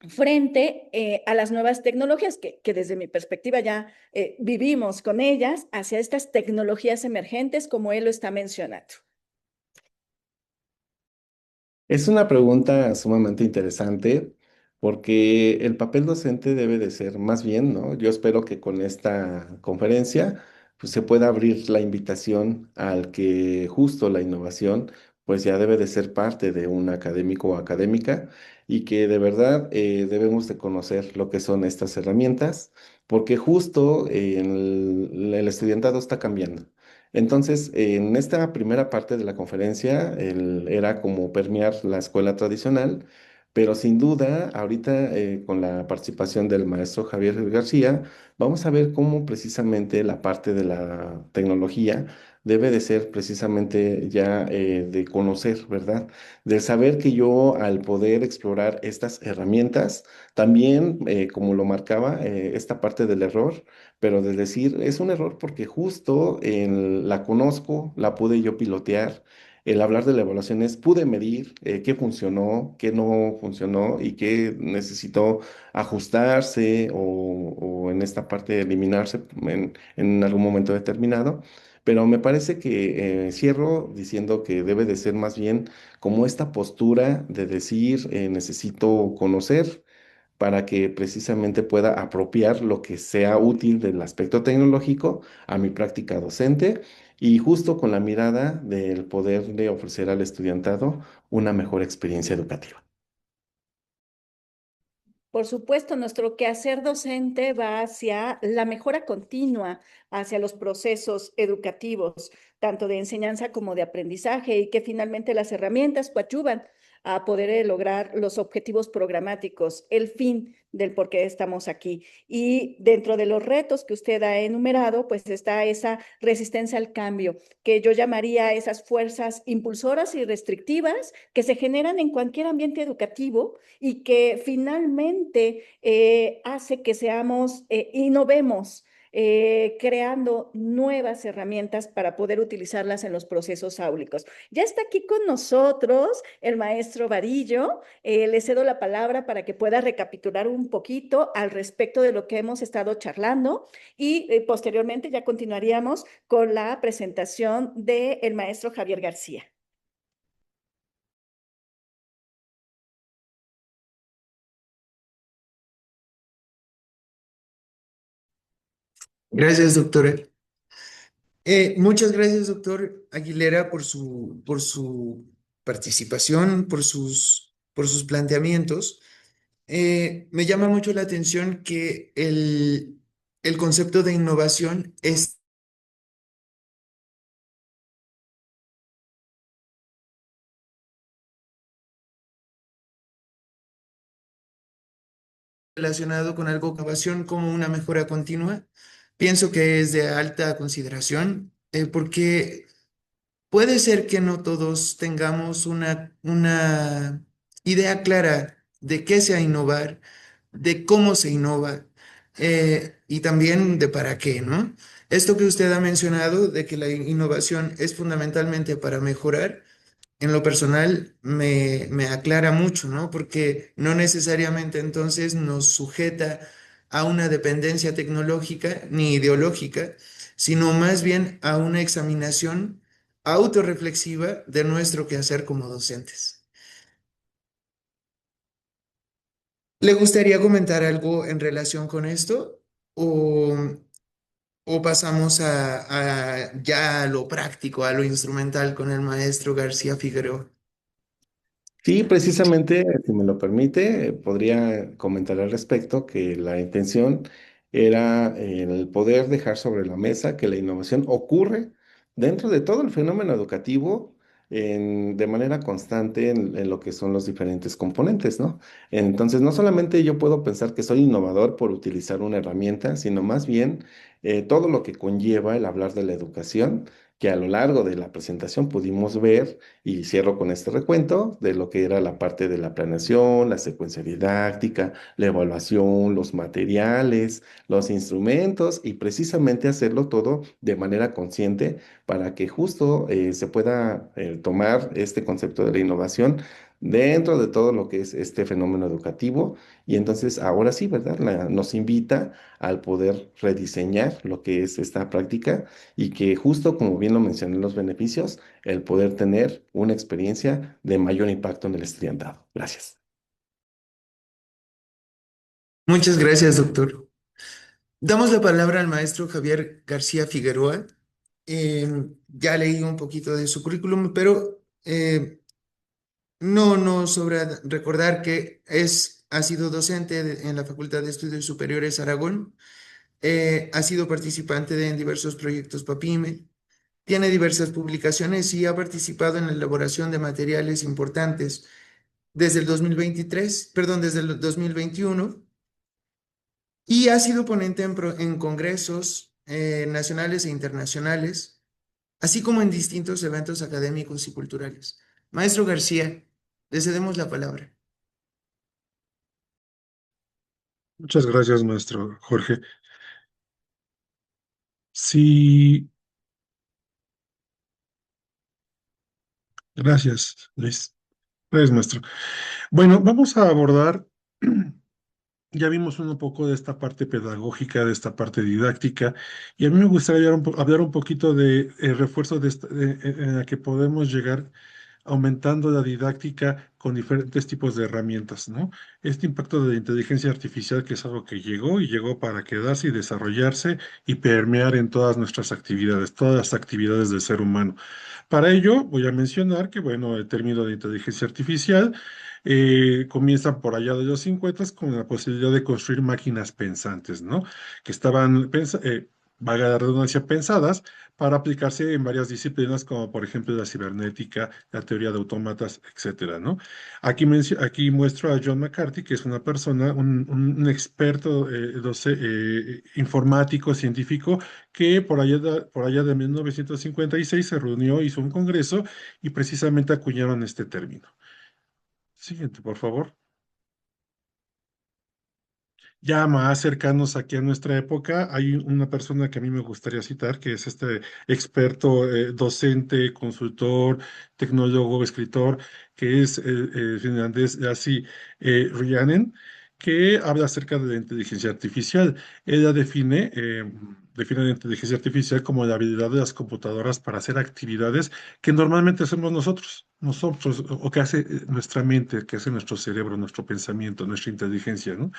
frente a las nuevas tecnologías que desde mi perspectiva ya vivimos con ellas, hacia estas tecnologías emergentes como él lo está mencionando. Es una pregunta sumamente interesante porque el papel docente debe de ser más bien, ¿no? Yo espero que con esta conferencia pues, se pueda abrir la invitación al que justo la innovación pues ya debe de ser parte de un académico o académica y que de verdad debemos de conocer lo que son estas herramientas, porque justo el estudiantado está cambiando. Entonces, en esta primera parte de la conferencia, era como permear la escuela tradicional, pero sin duda, ahorita con la participación del maestro Javier García, vamos a ver cómo precisamente la parte de la tecnología debe de ser precisamente ya de conocer, ¿verdad? Del saber que yo al poder explorar estas herramientas, también, como lo marcaba, esta parte del error, pero de decir, es un error porque justo la conozco, la pude yo pilotear. El hablar de la evaluación es, pude medir qué funcionó, qué no funcionó y qué necesitó ajustarse o en esta parte eliminarse en algún momento determinado. Pero me parece que cierro diciendo que debe de ser más bien como esta postura de decir, necesito conocer para que precisamente pueda apropiar lo que sea útil del aspecto tecnológico a mi práctica docente y justo con la mirada del poderle ofrecer al estudiantado una mejor experiencia educativa. Por supuesto, nuestro quehacer docente va hacia la mejora continua, hacia los procesos educativos, tanto de enseñanza como de aprendizaje, y que finalmente las herramientas coadyuvan a poder lograr los objetivos programáticos, el fin del por qué estamos aquí. Y dentro de los retos que usted ha enumerado, pues está esa resistencia al cambio, que yo llamaría esas fuerzas impulsoras y restrictivas que se generan en cualquier ambiente educativo y que finalmente hace que seamos, innovemos, creando nuevas herramientas para poder utilizarlas en los procesos áulicos. Ya está aquí con nosotros el maestro Varillo. Le cedo la palabra para que pueda recapitular un poquito al respecto de lo que hemos estado charlando y posteriormente ya continuaríamos con la presentación del maestro Javier García. Gracias, doctora. Muchas gracias, doctor Aguilera, por su participación, por sus planteamientos. Me llama mucho la atención que el concepto de innovación es relacionado con algo, innovación como una mejora continua. Pienso que es de alta consideración, porque puede ser que no todos tengamos una idea clara de qué sea innovar, de cómo se innova, y también de para qué, ¿no? Esto que usted ha mencionado, de que la innovación es fundamentalmente para mejorar, en lo personal me aclara mucho, ¿no? Porque no necesariamente entonces nos sujeta a una dependencia tecnológica ni ideológica, sino más bien a una examinación autorreflexiva de nuestro quehacer como docentes. ¿Le gustaría comentar algo en relación con esto? ¿O, o pasamos ya a lo práctico, a lo instrumental con el maestro García Figueroa? Sí, precisamente, si me lo permite, podría comentar al respecto que la intención era el poder dejar sobre la mesa que la innovación ocurre dentro de todo el fenómeno educativo de manera constante en lo que son los diferentes componentes, ¿no? Entonces, no solamente yo puedo pensar que soy innovador por utilizar una herramienta, sino más bien todo lo que conlleva el hablar de la educación, que a lo largo de la presentación pudimos ver y cierro con este recuento de lo que era la parte de la planeación, la secuencia didáctica, la evaluación, los materiales, los instrumentos y precisamente hacerlo todo de manera consciente para que justo se pueda tomar este concepto de la innovación dentro de todo lo que es este fenómeno educativo. Y entonces ahora sí, ¿verdad? Nos invita al poder rediseñar lo que es esta práctica y que justo como bien lo mencioné en los beneficios, el poder tener una experiencia de mayor impacto en el estudiantado. Gracias. Muchas gracias, doctor. Damos la palabra al maestro Javier García Figueroa. Ya leí un poquito de su currículum, pero Eh, no sobra recordar que ha sido docente en la Facultad de Estudios Superiores Aragón, ha sido participante en diversos proyectos PAPIME, tiene diversas publicaciones y ha participado en la elaboración de materiales importantes desde el 2023, perdón, desde el 2021, y ha sido ponente en congresos nacionales e internacionales, así como en distintos eventos académicos y culturales. Maestro García, le cedemos la palabra. Muchas gracias, maestro Jorge. Sí, gracias, Luis. Gracias, maestro. Bueno, vamos a abordar, ya vimos un poco de esta parte pedagógica, de esta parte didáctica, y a mí me gustaría hablar un poquito de refuerzo en la que podemos llegar aumentando la didáctica con diferentes tipos de herramientas, ¿no? Este impacto de la inteligencia artificial, que es algo que llegó y llegó para quedarse y desarrollarse y permear en todas nuestras actividades, todas las actividades del ser humano. Para ello, voy a mencionar que, bueno, el término de inteligencia artificial comienza por allá de los 50 con la posibilidad de construir máquinas pensantes, ¿no? Que estaban, valga la redundancia, pensadas para aplicarse en varias disciplinas, como por ejemplo la cibernética, la teoría de autómatas, etcétera, ¿no? Aquí muestro a John McCarthy, que es una persona, un experto informático, científico, que por allá de 1956 se reunió, hizo un congreso y precisamente acuñaron este término. Siguiente, por favor. Ya más cercanos aquí a nuestra época, hay una persona que a mí me gustaría citar, que es este experto, docente, consultor, tecnólogo, escritor, que es el finlandés Lassi Ryanen, que habla acerca de la inteligencia artificial. Ella define la inteligencia artificial como la habilidad de las computadoras para hacer actividades que normalmente hacemos nosotros, o que hace nuestra mente, que hace nuestro cerebro, nuestro pensamiento, nuestra inteligencia, ¿no?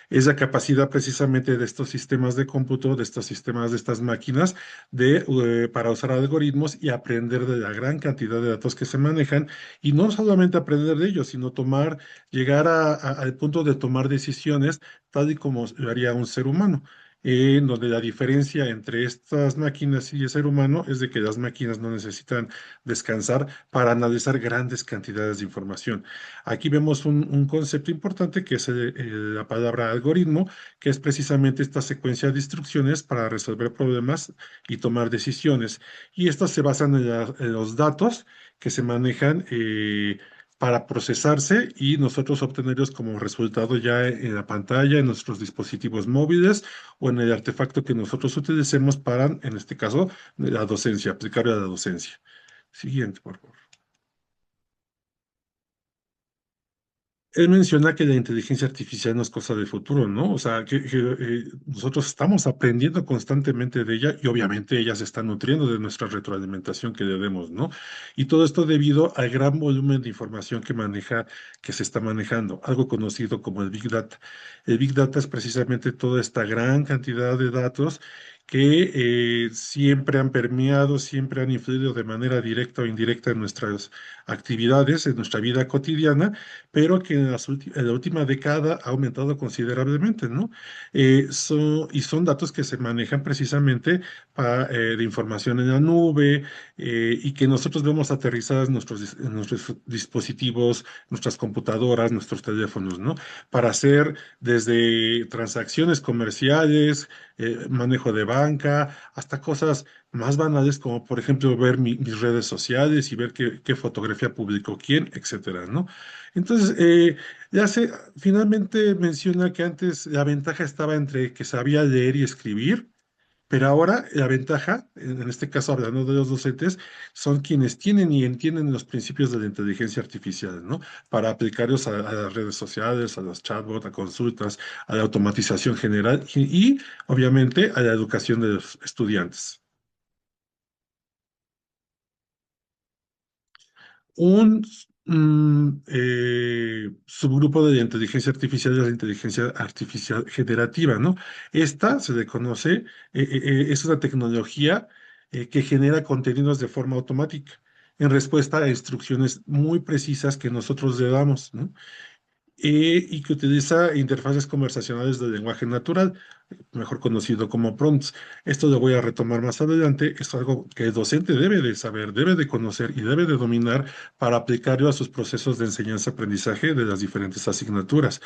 Es la capacidad precisamente de estos sistemas de cómputo, de estos sistemas, de estas máquinas, para usar algoritmos y aprender de la gran cantidad de datos que se manejan, y no solamente aprender de ellos, sino llegar al punto de tomar decisiones tal y como lo haría un ser humano. En donde la diferencia entre estas máquinas y el ser humano es de que las máquinas no necesitan descansar para analizar grandes cantidades de información. Aquí vemos un concepto importante que es la palabra algoritmo, que es precisamente esta secuencia de instrucciones para resolver problemas y tomar decisiones. Y estas se basan en los datos que se manejan para procesarse y nosotros obtenerlos como resultado ya en la pantalla, en nuestros dispositivos móviles o en el artefacto que nosotros utilicemos para, en este caso, la docencia, aplicarlo a la docencia. Siguiente, por favor. Él menciona que la inteligencia artificial no es cosa del futuro, ¿no? O sea, que nosotros estamos aprendiendo constantemente de ella y obviamente ella se está nutriendo de nuestra retroalimentación que le demos, ¿no? Y todo esto debido al gran volumen de información que se está manejando, algo conocido como el Big Data. El Big Data es precisamente toda esta gran cantidad de datos que siempre han permeado, siempre han influido de manera directa o indirecta en nuestras actividades, en nuestra vida cotidiana, pero que en la última década ha aumentado considerablemente, ¿no? Y son datos que se manejan precisamente de información en la nube, y que nosotros vemos aterrizadas en nuestros dispositivos, nuestras computadoras, nuestros teléfonos, ¿no? Para hacer desde transacciones comerciales, manejo de banca, hasta cosas más banales como por ejemplo ver mis redes sociales y ver qué fotografía publicó quién, etcétera, ¿no? Entonces, finalmente menciona que antes la ventaja estaba entre que sabía leer y escribir, pero ahora la ventaja, en este caso hablando de los docentes, son quienes tienen y entienden los principios de la inteligencia artificial, ¿no? Para aplicarlos a las redes sociales, a los chatbots, a consultas, a la automatización general obviamente a la educación de los estudiantes. Un subgrupo de la inteligencia artificial es la inteligencia artificial generativa, ¿no? Esta se le conoce, es una tecnología que genera contenidos de forma automática. en respuesta a instrucciones muy precisas que nosotros le damos, ¿no? Y que utiliza interfaces conversacionales de lenguaje natural, mejor conocido como prompts. Esto lo voy a retomar más adelante. Es algo que el docente debe de saber, debe de conocer y debe de dominar para aplicarlo a sus procesos de enseñanza-aprendizaje de las diferentes asignaturas.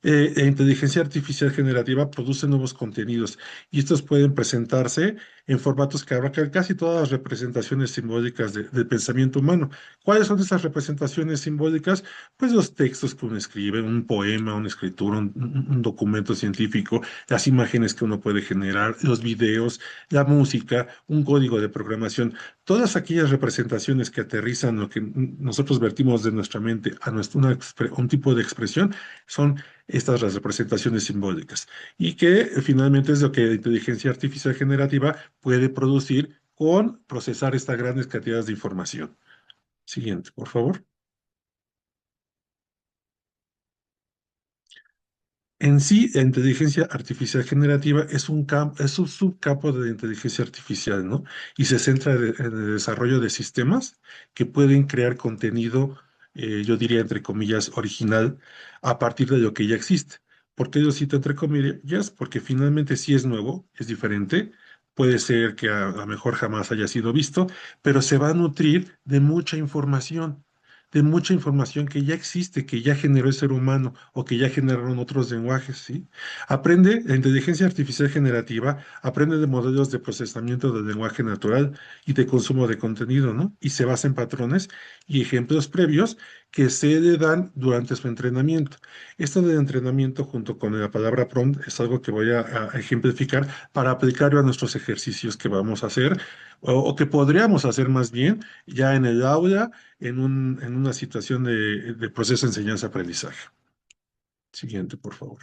La inteligencia artificial generativa produce nuevos contenidos y estos pueden presentarse en formatos que abarcan casi todas las representaciones simbólicas del pensamiento humano. ¿Cuáles son esas representaciones simbólicas? Pues los textos que uno escribe, un poema, una escritura, un documento científico, las imágenes que uno puede generar, los videos, la música, un código de programación. Todas aquellas representaciones que aterrizan lo que nosotros vertimos de nuestra mente a un tipo de expresión son estas las representaciones simbólicas y que finalmente es lo que la inteligencia artificial generativa puede producir con procesar estas grandes cantidades de información. Siguiente, por favor. En sí, la inteligencia artificial generativa es un subcampo de la inteligencia artificial, ¿no? Y se centra en el desarrollo de sistemas que pueden crear contenido, yo diría entre comillas, original, a partir de lo que ya existe. ¿Por qué lo cito entre comillas? Porque finalmente sí es nuevo, es diferente, puede ser que a lo mejor jamás haya sido visto, pero se va a nutrir de mucha información que ya existe, que ya generó el ser humano o que ya generaron otros lenguajes, ¿sí? Aprende, la inteligencia artificial generativa aprende de modelos de procesamiento del lenguaje natural y de consumo de contenido, ¿no? Y se basa en patrones y ejemplos previos que se le dan durante su entrenamiento. Esto del entrenamiento junto con la palabra prompt es algo que voy a ejemplificar para aplicarlo a nuestros ejercicios que vamos a hacer o que podríamos hacer más bien ya en el aula en una situación de proceso de enseñanza-aprendizaje. Siguiente, por favor.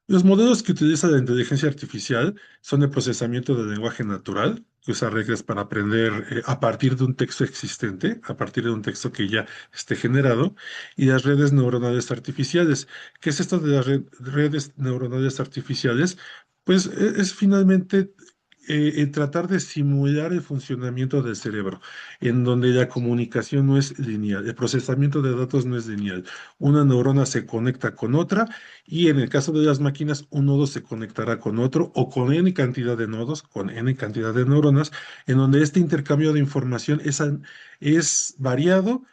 Los modelos que utiliza la inteligencia artificial son el procesamiento del lenguaje natural, que usa reglas para aprender a partir de un texto existente, a partir de un texto que ya esté generado, y las redes neuronales artificiales. ¿Qué es esto de las redes neuronales artificiales? Pues es finalmente tratar de simular el funcionamiento del cerebro, en donde la comunicación no es lineal, el procesamiento de datos no es lineal. Una neurona se conecta con otra y en el caso de las máquinas, un nodo se conectará con otro o con n cantidad de nodos, con n cantidad de neuronas, en donde este intercambio de información es variado,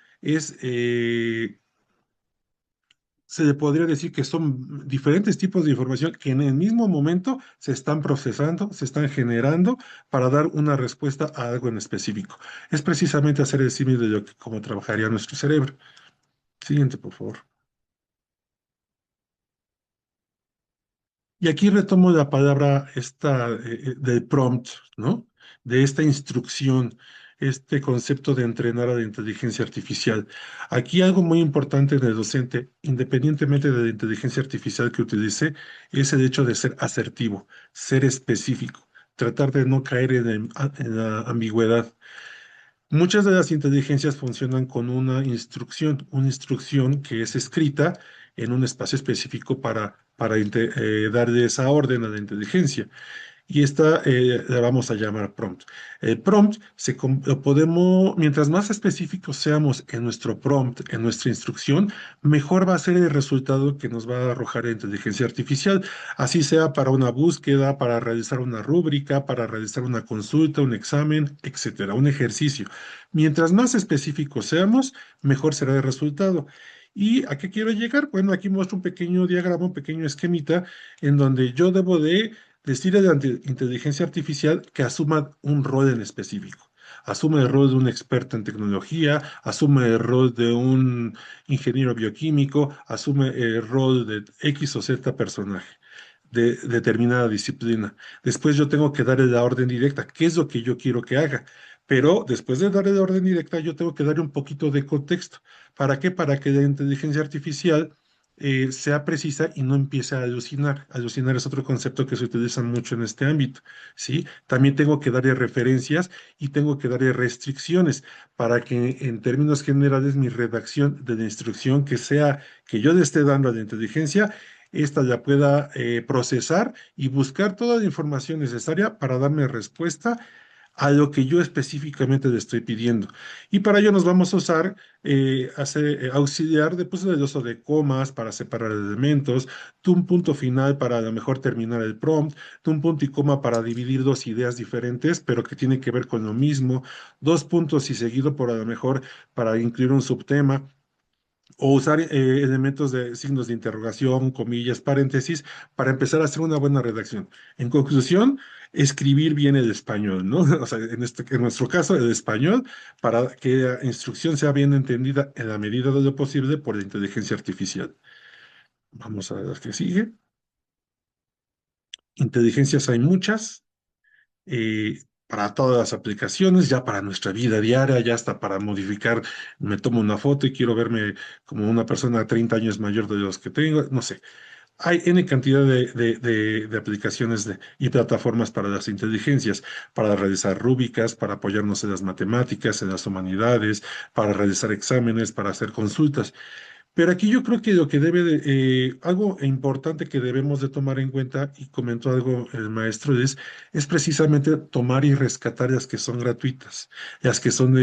se le podría decir que son diferentes tipos de información que en el mismo momento se están procesando, se están generando para dar una respuesta a algo en específico. Es precisamente hacer el símil de cómo trabajaría nuestro cerebro. Siguiente, por favor. Y aquí retomo la palabra esta del prompt, ¿no? De esta instrucción, este concepto de entrenar a la inteligencia artificial. Aquí algo muy importante en el docente, independientemente de la inteligencia artificial que utilice, es el hecho de ser asertivo, ser específico, tratar de no caer en la ambigüedad. Muchas de las inteligencias funcionan con una instrucción que es escrita en un espacio específico para darle esa orden a la inteligencia. Y esta la vamos a llamar prompt. El prompt lo podemos, mientras más específicos seamos en nuestro prompt, en nuestra instrucción, mejor va a ser el resultado que nos va a arrojar la inteligencia artificial, así sea para una búsqueda, para realizar una rúbrica, para realizar una consulta, un examen, etcétera, un ejercicio. Mientras más específicos seamos, mejor será el resultado. ¿Y a qué quiero llegar? Bueno, aquí muestro un pequeño diagrama, un pequeño esquemita en donde yo debo de decirle a la inteligencia artificial que asuma un rol en específico. Asume el rol de un experto en tecnología, asume el rol de un ingeniero bioquímico, asume el rol de X o Z personaje de determinada disciplina. Después yo tengo que darle la orden directa, qué es lo que yo quiero que haga. Pero después de darle la orden directa, yo tengo que darle un poquito de contexto. ¿Para qué? Para que la inteligencia artificial sea precisa y no empiece a alucinar. Alucinar es otro concepto que se utiliza mucho en este ámbito, ¿sí? También tengo que darle referencias y tengo que darle restricciones para que en términos generales mi redacción de la instrucción que yo le esté dando a la inteligencia, esta la pueda procesar y buscar toda la información necesaria para darme respuesta a lo que yo específicamente le estoy pidiendo. Y para ello nos vamos a usar auxiliar después del uso de comas para separar elementos, de un punto final para a lo mejor terminar el prompt, de un punto y coma para dividir dos ideas diferentes, pero que tienen que ver con lo mismo, dos puntos y seguido por a lo mejor para incluir un subtema o usar elementos de signos de interrogación, comillas, paréntesis, para empezar a hacer una buena redacción. En conclusión, escribir bien el español, ¿no? O sea, en nuestro caso, el español, para que la instrucción sea bien entendida en la medida de lo posible por la inteligencia artificial. Vamos a ver qué sigue. Inteligencias hay muchas. Para todas las aplicaciones, ya para nuestra vida diaria, ya hasta para modificar, me tomo una foto y quiero verme como una persona 30 años mayor de los que tengo, no sé. Hay N cantidad de aplicaciones y plataformas para las inteligencias, para realizar rúbricas, para apoyarnos en las matemáticas, en las humanidades, para realizar exámenes, para hacer consultas. Pero aquí yo creo que lo que algo importante que debemos de tomar en cuenta, y comentó algo el maestro, es precisamente tomar y rescatar las que son gratuitas, las que son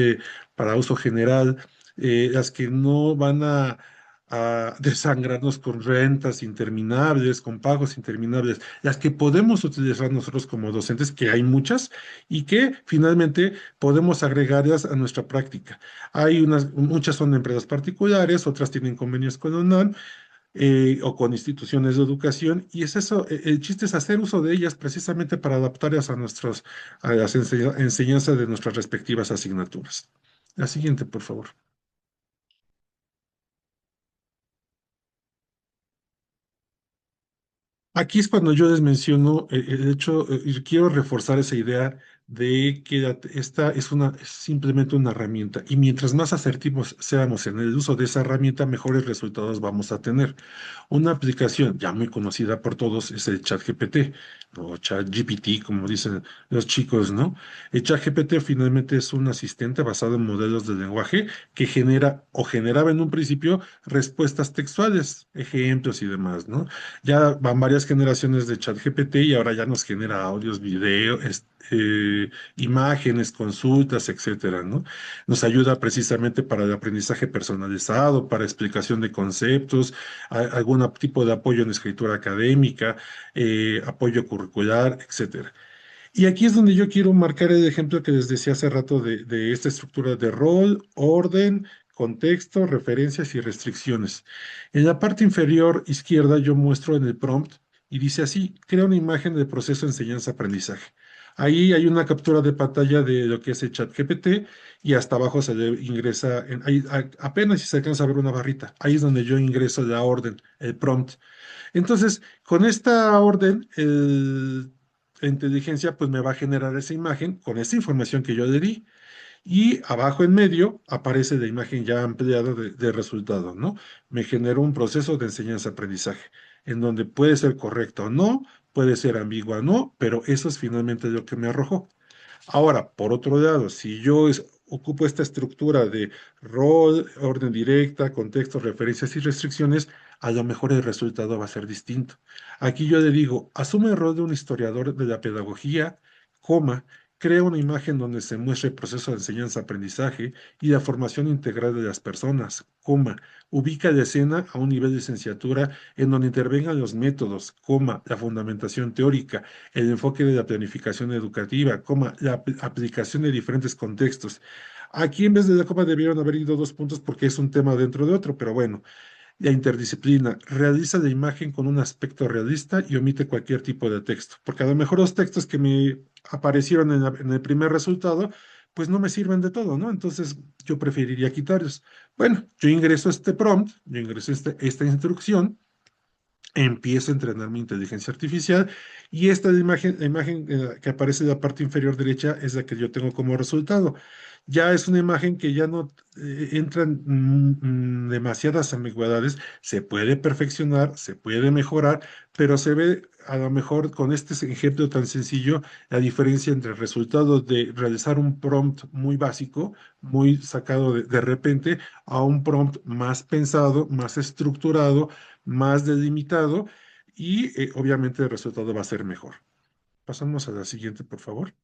para uso general, las que no van a desangrarnos con rentas interminables, con pagos interminables, las que podemos utilizar nosotros como docentes, que hay muchas, y que finalmente podemos agregarlas a nuestra práctica. Muchas son de empresas particulares, otras tienen convenios con la UNAM o con instituciones de educación, y es eso, el chiste es hacer uso de ellas precisamente para adaptarlas a las enseñanzas de nuestras respectivas asignaturas. La siguiente, por favor. Aquí es cuando yo les menciono el hecho, y quiero reforzar esa idea de que esta es simplemente una herramienta, y mientras más asertivos seamos en el uso de esa herramienta, mejores resultados vamos a tener. Una aplicación ya muy conocida por todos es el ChatGPT, o ChatGPT, como dicen los chicos, ¿no? El ChatGPT finalmente es un asistente basado en modelos de lenguaje que genera o generaba en un principio respuestas textuales, ejemplos y demás, ¿no? Ya van varias generaciones de ChatGPT y ahora ya nos genera audios, videos, imágenes, consultas, etcétera, ¿no? Nos ayuda precisamente para el aprendizaje personalizado, para explicación de conceptos, algún tipo de apoyo en escritura académica, apoyo curricular, etcétera. Y aquí es donde yo quiero marcar el ejemplo que les decía hace rato de esta estructura de rol, orden, contexto, referencias y restricciones. En la parte inferior izquierda yo muestro en el prompt y dice así, crea una imagen del proceso de enseñanza-aprendizaje. Ahí hay una captura de pantalla de lo que es el chat GPT y hasta abajo se le ingresa, apenas si se alcanza a ver una barrita. Ahí es donde yo ingreso la orden, el prompt. Entonces, con esta orden, la inteligencia pues me va a generar esa imagen con esa información que yo le di. Y abajo en medio aparece la imagen ya ampliada de resultado, ¿no? Me generó un proceso de enseñanza-aprendizaje, en donde puede ser correcto o no, puede ser ambigua o no, pero eso es finalmente lo que me arrojó. Ahora, por otro lado, si yo ocupo esta estructura de rol, orden directa, contexto, referencias y restricciones, a lo mejor el resultado va a ser distinto. Aquí yo le digo, asume el rol de un historiador de la pedagogía, coma, crea una imagen donde se muestre el proceso de enseñanza-aprendizaje y la formación integral de las personas, coma, ubica la escena a un nivel de licenciatura en donde intervengan los métodos, coma, la fundamentación teórica, el enfoque de la planificación educativa, coma, la aplicación de diferentes contextos. Aquí en vez de la coma debieron haber ido dos puntos porque es un tema dentro de otro, pero bueno, la interdisciplina realiza la imagen con un aspecto realista y omite cualquier tipo de texto, porque a lo mejor los textos que me aparecieron en el primer resultado, pues no me sirven de todo, ¿no? Entonces yo preferiría quitarlos. Bueno, yo ingreso este prompt, yo ingreso esta instrucción, empiezo a entrenar mi inteligencia artificial y esta la imagen que aparece en la parte inferior derecha es la que yo tengo como resultado. Ya es una imagen que ya no entran demasiadas ambigüedades, se puede perfeccionar, se puede mejorar, pero se ve a lo mejor con este ejemplo tan sencillo la diferencia entre el resultado de realizar un prompt muy básico, muy sacado de repente, a un prompt más pensado, más estructurado, más delimitado y obviamente el resultado va a ser mejor. Pasamos a la siguiente, por favor.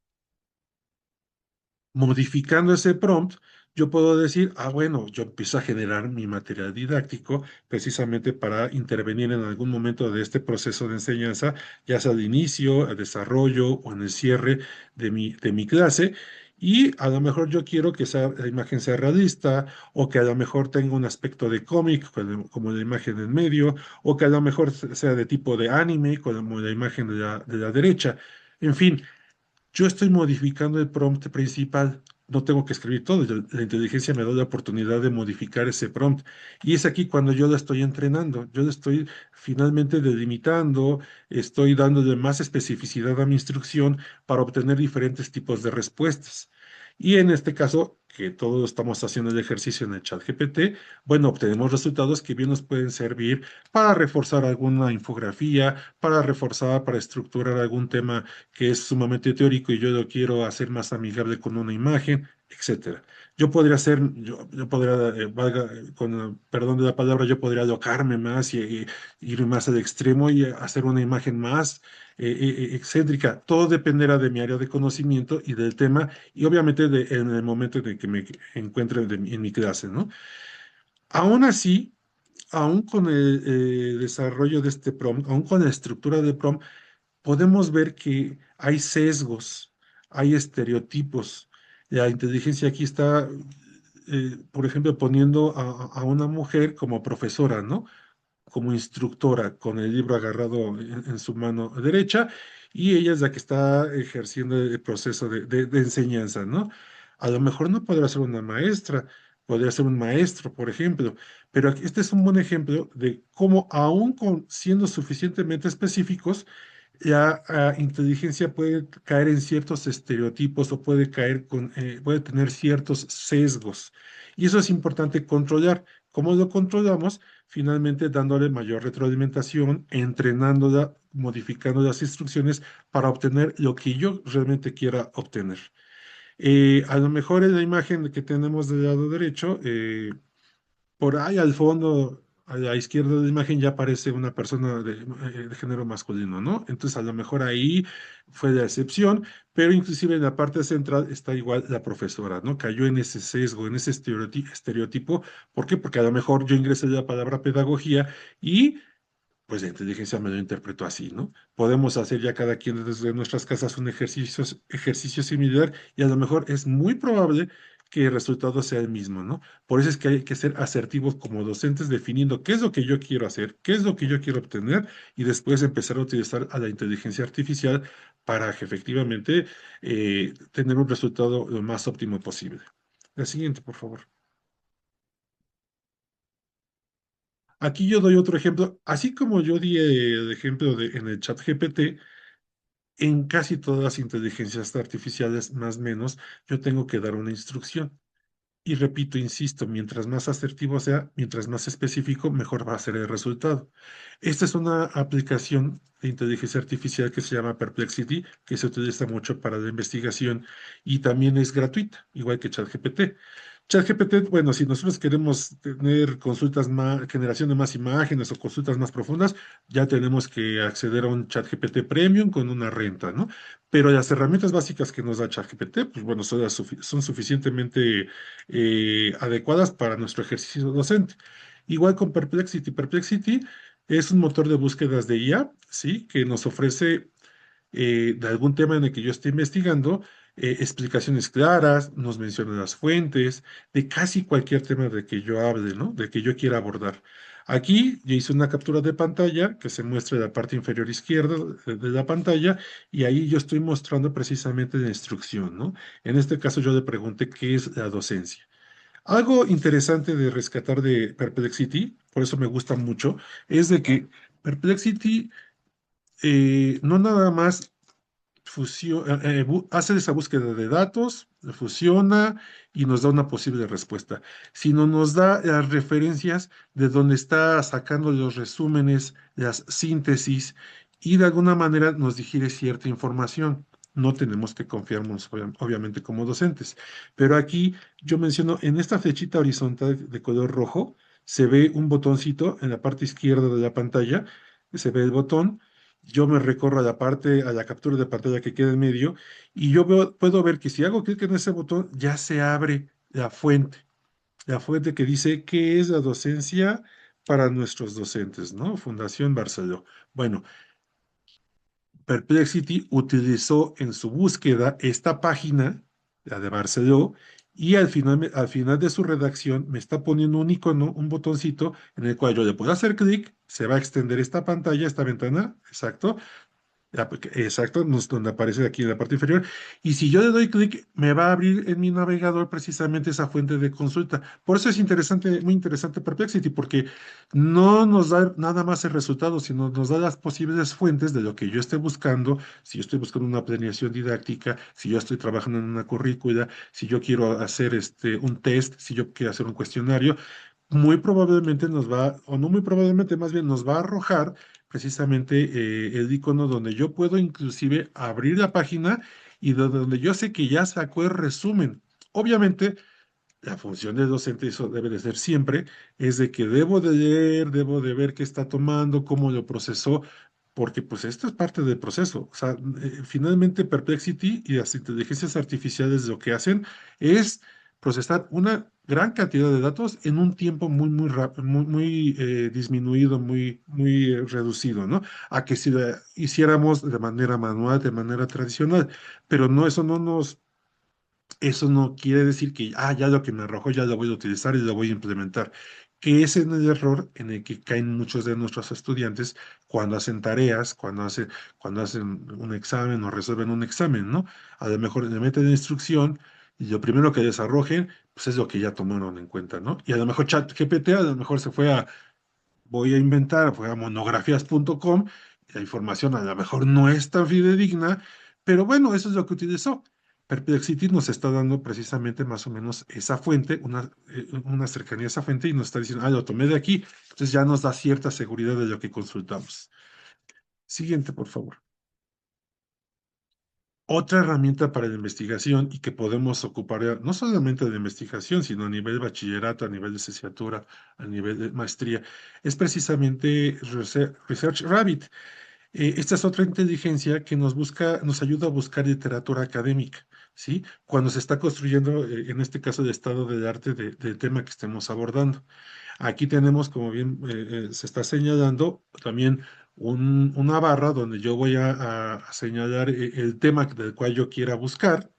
Modificando ese prompt, yo puedo decir, bueno, yo empiezo a generar mi material didáctico precisamente para intervenir en algún momento de este proceso de enseñanza, ya sea al inicio, al desarrollo o en el cierre de mi clase. Y a lo mejor yo quiero que la imagen sea realista, o que a lo mejor tenga un aspecto de cómic, como la imagen en medio, o que a lo mejor sea de tipo de anime, como la imagen de la derecha. En fin, yo estoy modificando el prompt principal. No tengo que escribir todo. La inteligencia me da la oportunidad de modificar ese prompt. Y es aquí cuando yo lo estoy entrenando. Yo lo estoy finalmente delimitando, estoy dándole más especificidad a mi instrucción para obtener diferentes tipos de respuestas. Y en este caso, que todos estamos haciendo el ejercicio en el chat GPT, bueno, obtenemos resultados que bien nos pueden servir para reforzar alguna infografía, para estructurar algún tema que es sumamente teórico y yo lo quiero hacer más amigable con una imagen, etcétera. Yo podría, con perdón de la palabra, yo podría alocarme más y ir más al extremo y hacer una imagen más excéntrica. Todo dependerá de mi área de conocimiento y del tema y obviamente en el momento en el que me encuentre en mi clase, ¿no? Aún así, aún con el desarrollo de este prompt, aún con la estructura de prompt, podemos ver que hay sesgos, hay estereotipos. La inteligencia aquí está, por ejemplo, poniendo a una mujer como profesora, ¿no? Como instructora, con el libro agarrado en su mano derecha, y ella es la que está ejerciendo el proceso de enseñanza, ¿no? A lo mejor no podrá ser una maestra, podría ser un maestro, por ejemplo, pero este es un buen ejemplo de cómo, aún siendo suficientemente específicos, la inteligencia puede caer en ciertos estereotipos o puede tener ciertos sesgos. Y eso es importante controlar. ¿Cómo lo controlamos? Finalmente dándole mayor retroalimentación, entrenándola, modificando las instrucciones para obtener lo que yo realmente quiera obtener. A lo mejor en la imagen que tenemos del lado derecho, por ahí al fondo, a la izquierda de la imagen, ya aparece una persona de género masculino, ¿no? Entonces, a lo mejor ahí fue la excepción, pero inclusive en la parte central está igual la profesora, ¿no? Cayó en ese sesgo, en ese estereotipo. ¿Por qué? Porque a lo mejor yo ingresé la palabra pedagogía y pues la inteligencia me lo interpretó así, ¿no? Podemos hacer ya cada quien desde nuestras casas un ejercicio similar y a lo mejor es muy probable que el resultado sea el mismo, ¿no? Por eso es que hay que ser asertivos como docentes definiendo qué es lo que yo quiero hacer, qué es lo que yo quiero obtener y después empezar a utilizar a la inteligencia artificial para que efectivamente tener un resultado lo más óptimo posible. La siguiente, por favor. Aquí yo doy otro ejemplo, así como yo di el ejemplo en el chat GPT, en casi todas las inteligencias artificiales, más o menos, yo tengo que dar una instrucción. Y repito, insisto, mientras más asertivo sea, mientras más específico, mejor va a ser el resultado. Esta es una aplicación de inteligencia artificial que se llama Perplexity, que se utiliza mucho para la investigación y también es gratuita, igual que ChatGPT. ChatGPT, bueno, si nosotros queremos tener consultas más, generación de más imágenes o consultas más profundas, ya tenemos que acceder a un ChatGPT Premium con una renta, ¿no? Pero las herramientas básicas que nos da ChatGPT, pues bueno, son suficientemente adecuadas para nuestro ejercicio docente. Igual con Perplexity. Perplexity es un motor de búsquedas de IA, ¿sí? Que nos ofrece de algún tema en el que yo esté investigando, explicaciones claras, nos menciona las fuentes, de casi cualquier tema de que yo hable, ¿no? De que yo quiera abordar. Aquí yo hice una captura de pantalla que se muestra en la parte inferior izquierda de la pantalla y ahí yo estoy mostrando precisamente la instrucción, ¿no? En este caso yo le pregunté qué es la docencia. Algo interesante de rescatar de Perplexity, por eso me gusta mucho, es de que Perplexity no nada más hace esa búsqueda de datos, fusiona y nos da una posible respuesta, sino nos da las referencias de donde está sacando los resúmenes, las síntesis y de alguna manera nos digiere cierta información. No tenemos que confiarnos, obviamente, como docentes. Pero aquí yo menciono, en esta flechita horizontal de color rojo, se ve un botoncito en la parte izquierda de la pantalla, se ve el botón yo me recorro a la parte, a la captura de pantalla que queda en medio, y yo puedo ver que si hago clic en ese botón, ya se abre la fuente que dice qué es la docencia para nuestros docentes, ¿no? Fundación Barceló. Bueno, Perplexity utilizó en su búsqueda esta página, la de Barceló, y al final de su redacción me está poniendo un icono, un botoncito en el cual yo le puedo hacer clic, se va a extender esta pantalla, esta ventana, exacto, exacto, donde aparece aquí en la parte inferior. Y si yo le doy clic, me va a abrir en mi navegador precisamente esa fuente de consulta. Por eso es interesante, muy interesante Perplexity, porque no nos da nada más el resultado, sino nos da las posibles fuentes de lo que yo esté buscando. Si yo estoy buscando una planeación didáctica, si yo estoy trabajando en una currícula, si yo quiero hacer un test, si yo quiero hacer un cuestionario, muy probablemente nos va, o no muy probablemente, más bien nos va a arrojar precisamente el icono donde yo puedo inclusive abrir la página y donde yo sé que ya sacó el resumen. Obviamente, la función del docente, eso debe de ser siempre, es de que debo de leer, debo de ver qué está tomando, cómo lo procesó, porque pues esto es parte del proceso. O sea, finalmente Perplexity y las inteligencias artificiales lo que hacen es procesar una gran cantidad de datos en un tiempo muy, muy rápido, muy, muy disminuido, muy, muy reducido, ¿no? A que si lo hiciéramos de manera manual, de manera tradicional, pero no, eso no quiere decir que, ya lo que me arrojó ya lo voy a utilizar y lo voy a implementar. Que ese es el error en el que caen muchos de nuestros estudiantes cuando hacen tareas, cuando hacen un examen o resuelven un examen, ¿no? A lo mejor le meten la instrucción y lo primero que les arrojen, pues es lo que ya tomaron en cuenta, ¿no? Y a lo mejor ChatGPT a lo mejor se fue voy a inventar, fue a monografías.com, la información a lo mejor no es tan fidedigna, pero bueno, eso es lo que utilizó. Perplexity nos está dando precisamente más o menos esa fuente, una cercanía a esa fuente y nos está diciendo, lo tomé de aquí, entonces ya nos da cierta seguridad de lo que consultamos. Siguiente, por favor. Otra herramienta para la investigación y que podemos ocupar no solamente de investigación, sino a nivel de bachillerato, a nivel de licenciatura, a nivel de maestría, es precisamente Research Rabbit. Esta es otra inteligencia que nos ayuda a buscar literatura académica, ¿sí? Cuando se está construyendo, en este caso, el estado del arte del tema que estemos abordando. Aquí tenemos, como bien se está señalando, también una barra donde yo voy a señalar el tema del cual yo quiera buscar.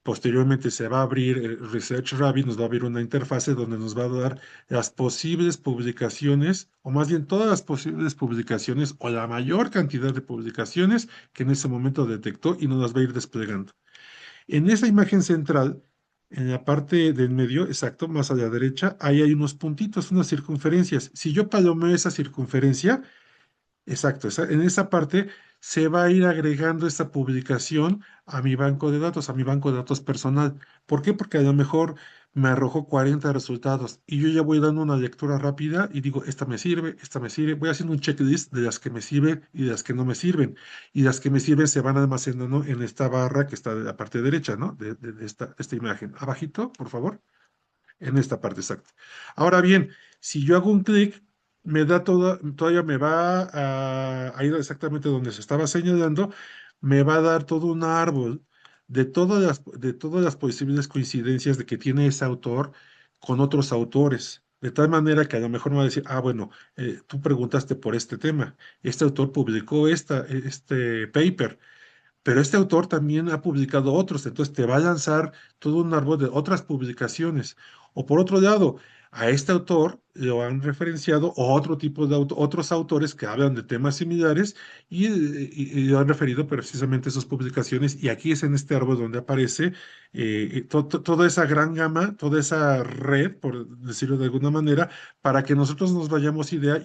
Posteriormente se va a abrir Research Rabbit, nos va a abrir una interfase donde nos va a dar las posibles publicaciones, o más bien todas las posibles publicaciones, o la mayor cantidad de publicaciones que en ese momento detectó y nos las va a ir desplegando. En esa imagen central, en la parte del medio, exacto, más a la derecha, ahí hay unos puntitos, unas circunferencias. Si yo palomeo esa circunferencia, exacto, en esa parte se va a ir agregando esta publicación a mi banco de datos, a mi banco de datos personal. ¿Por qué? Porque a lo mejor me arrojó 40 resultados y yo ya voy dando una lectura rápida y digo, esta me sirve, voy haciendo un checklist de las que me sirven y de las que no me sirven. Y las que me sirven se van almacenando en esta barra que está de la parte derecha, ¿no? De esta imagen. Abajito, por favor, en esta parte exacta. Ahora bien, si yo hago un clic, me da todavía me va a ir exactamente donde se estaba señalando, me va a dar todo un árbol de todas las posibles coincidencias de que tiene ese autor con otros autores. De tal manera que a lo mejor me va a decir, bueno, tú preguntaste por este tema, este autor publicó este paper, pero este autor también ha publicado otros, entonces te va a lanzar todo un árbol de otras publicaciones. O por otro lado, a este autor lo han referenciado otro tipo de otros autores que hablan de temas similares y lo han referido precisamente a sus publicaciones. Y aquí es en este árbol donde aparece toda esa gran gama, toda esa red, por decirlo de alguna manera, para que nosotros nos vayamos idea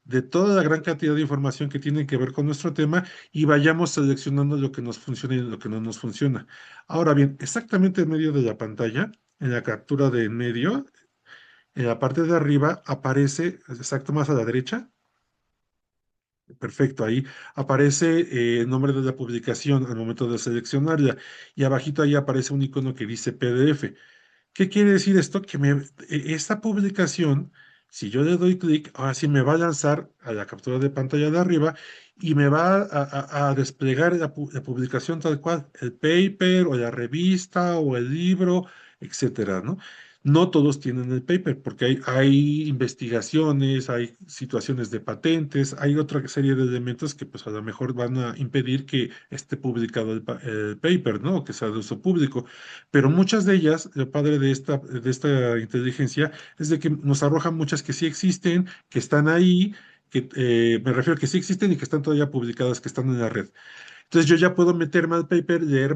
de toda la gran cantidad de información que tiene que ver con nuestro tema y vayamos seleccionando lo que nos funciona y lo que no nos funciona. Ahora bien, exactamente en medio de la pantalla, en la captura de en medio, en la parte de arriba aparece, exacto más a la derecha, perfecto, ahí aparece el nombre de la publicación al momento de seleccionarla y abajito ahí aparece un icono que dice PDF. ¿Qué quiere decir esto? Que esta publicación Si yo le doy clic, ahora sí me va a lanzar a la captura de pantalla de arriba y me va a desplegar la publicación tal cual, el paper o la revista o el libro, etcétera, ¿no? No todos tienen el paper porque hay investigaciones, hay situaciones de patentes, hay otra serie de elementos que pues a lo mejor van a impedir que esté publicado el paper, ¿no? O que sea de uso público. Pero muchas de ellas, lo padre de esta inteligencia es de que nos arrojan muchas que sí existen, que están ahí, que me refiero a que sí existen y que están todavía publicadas, que están en la red. Entonces yo ya puedo meterme al paper, leer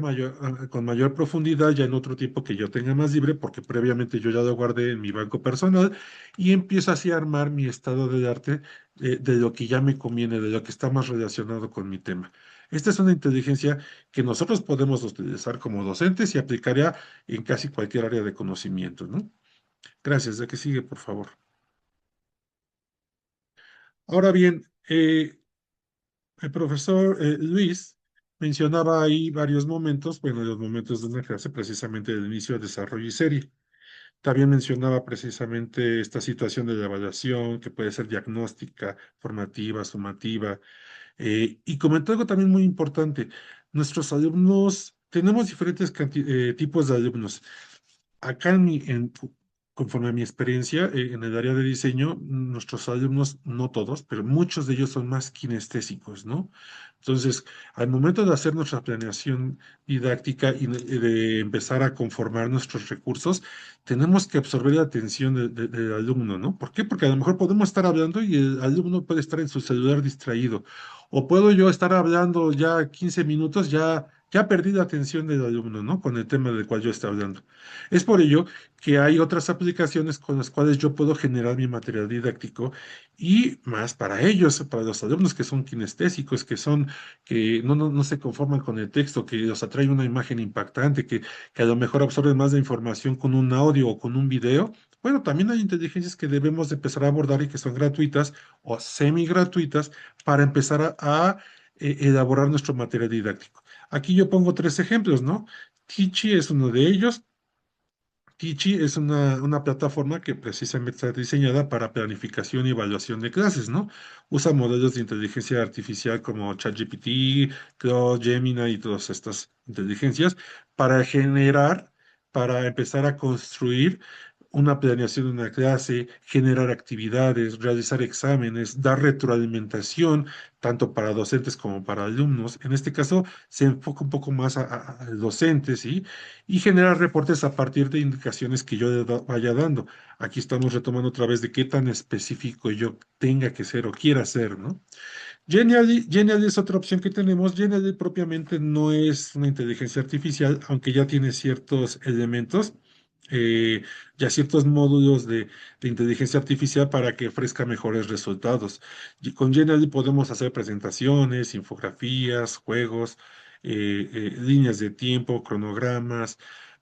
con mayor profundidad ya en otro tiempo que yo tenga más libre, porque previamente yo ya lo guardé en mi banco personal y empiezo así a armar mi estado de arte de lo que ya me conviene, de lo que está más relacionado con mi tema. Esta es una inteligencia que nosotros podemos utilizar como docentes y aplicaría en casi cualquier área de conocimiento, ¿no? Gracias. ¿De qué sigue, por favor? Ahora bien, el profesor Luis mencionaba ahí varios momentos, bueno, los momentos de una clase, precisamente del inicio, desarrollo y serie. También mencionaba precisamente esta situación de la evaluación, que puede ser diagnóstica, formativa, sumativa, y comentó algo también muy importante. Nuestros alumnos, tenemos diferentes tipos de alumnos. Acá conforme a mi experiencia en el área de diseño, nuestros alumnos, no todos, pero muchos de ellos son más kinestésicos, ¿no? Entonces, al momento de hacer nuestra planeación didáctica y de empezar a conformar nuestros recursos, tenemos que absorber la atención del alumno, ¿no? ¿Por qué? Porque a lo mejor podemos estar hablando y el alumno puede estar en su celular distraído. O puedo yo estar hablando ya 15 minutos, ya perdí la atención del alumno, ¿no? Con el tema del cual yo estoy hablando. Es por ello que hay otras aplicaciones con las cuales yo puedo generar mi material didáctico y más para ellos, para los alumnos que son kinestésicos, que no se conforman con el texto, que los atrae una imagen impactante, que a lo mejor absorben más de información con un audio o con un video. Bueno, también hay inteligencias que debemos de empezar a abordar y que son gratuitas o semi gratuitas para empezar a elaborar nuestro material didáctico. Aquí yo pongo tres ejemplos, ¿no? Teachy es uno de ellos. Teachy es una plataforma que precisamente está diseñada para planificación y evaluación de clases, ¿no? Usa modelos de inteligencia artificial como ChatGPT, Claude, Gemini y todas estas inteligencias para para empezar a construir una planeación de una clase, generar actividades, realizar exámenes, dar retroalimentación, tanto para docentes como para alumnos. En este caso, se enfoca un poco más a docentes, ¿sí? Y generar reportes a partir de indicaciones que yo vaya dando. Aquí estamos retomando otra vez de qué tan específico yo tenga que ser o quiera ser, ¿no? Genially es otra opción que tenemos. Genially propiamente no es una inteligencia artificial, aunque ya tiene ciertos elementos, eh, ya ciertos módulos de inteligencia artificial para que ofrezca mejores resultados. Y con Genially podemos hacer presentaciones, infografías, juegos, líneas de tiempo, cronogramas,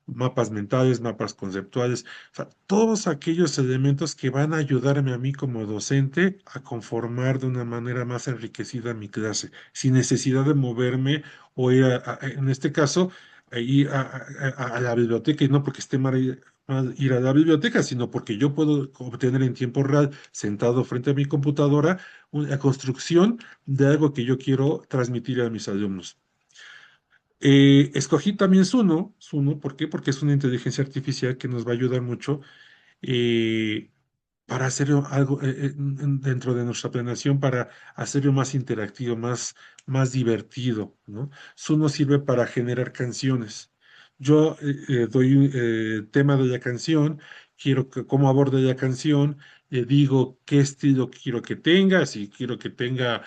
mapas mentales, mapas conceptuales, o sea, todos aquellos elementos que van a ayudarme a mí como docente a conformar de una manera más enriquecida mi clase, sin necesidad de moverme o ir en este caso, a ir a la biblioteca, y no porque esté mal ir a la biblioteca, sino porque yo puedo obtener en tiempo real, sentado frente a mi computadora, una construcción de algo que yo quiero transmitir a mis alumnos. Escogí también Suno, ¿por qué? Porque es una inteligencia artificial que nos va a ayudar mucho eh, para hacer algo dentro de nuestra planeación, para hacerlo más interactivo, más divertido, ¿no? Suno sirve para generar canciones. Yo doy tema de la canción, quiero cómo aborde la canción, digo qué estilo quiero que tenga, si quiero que tenga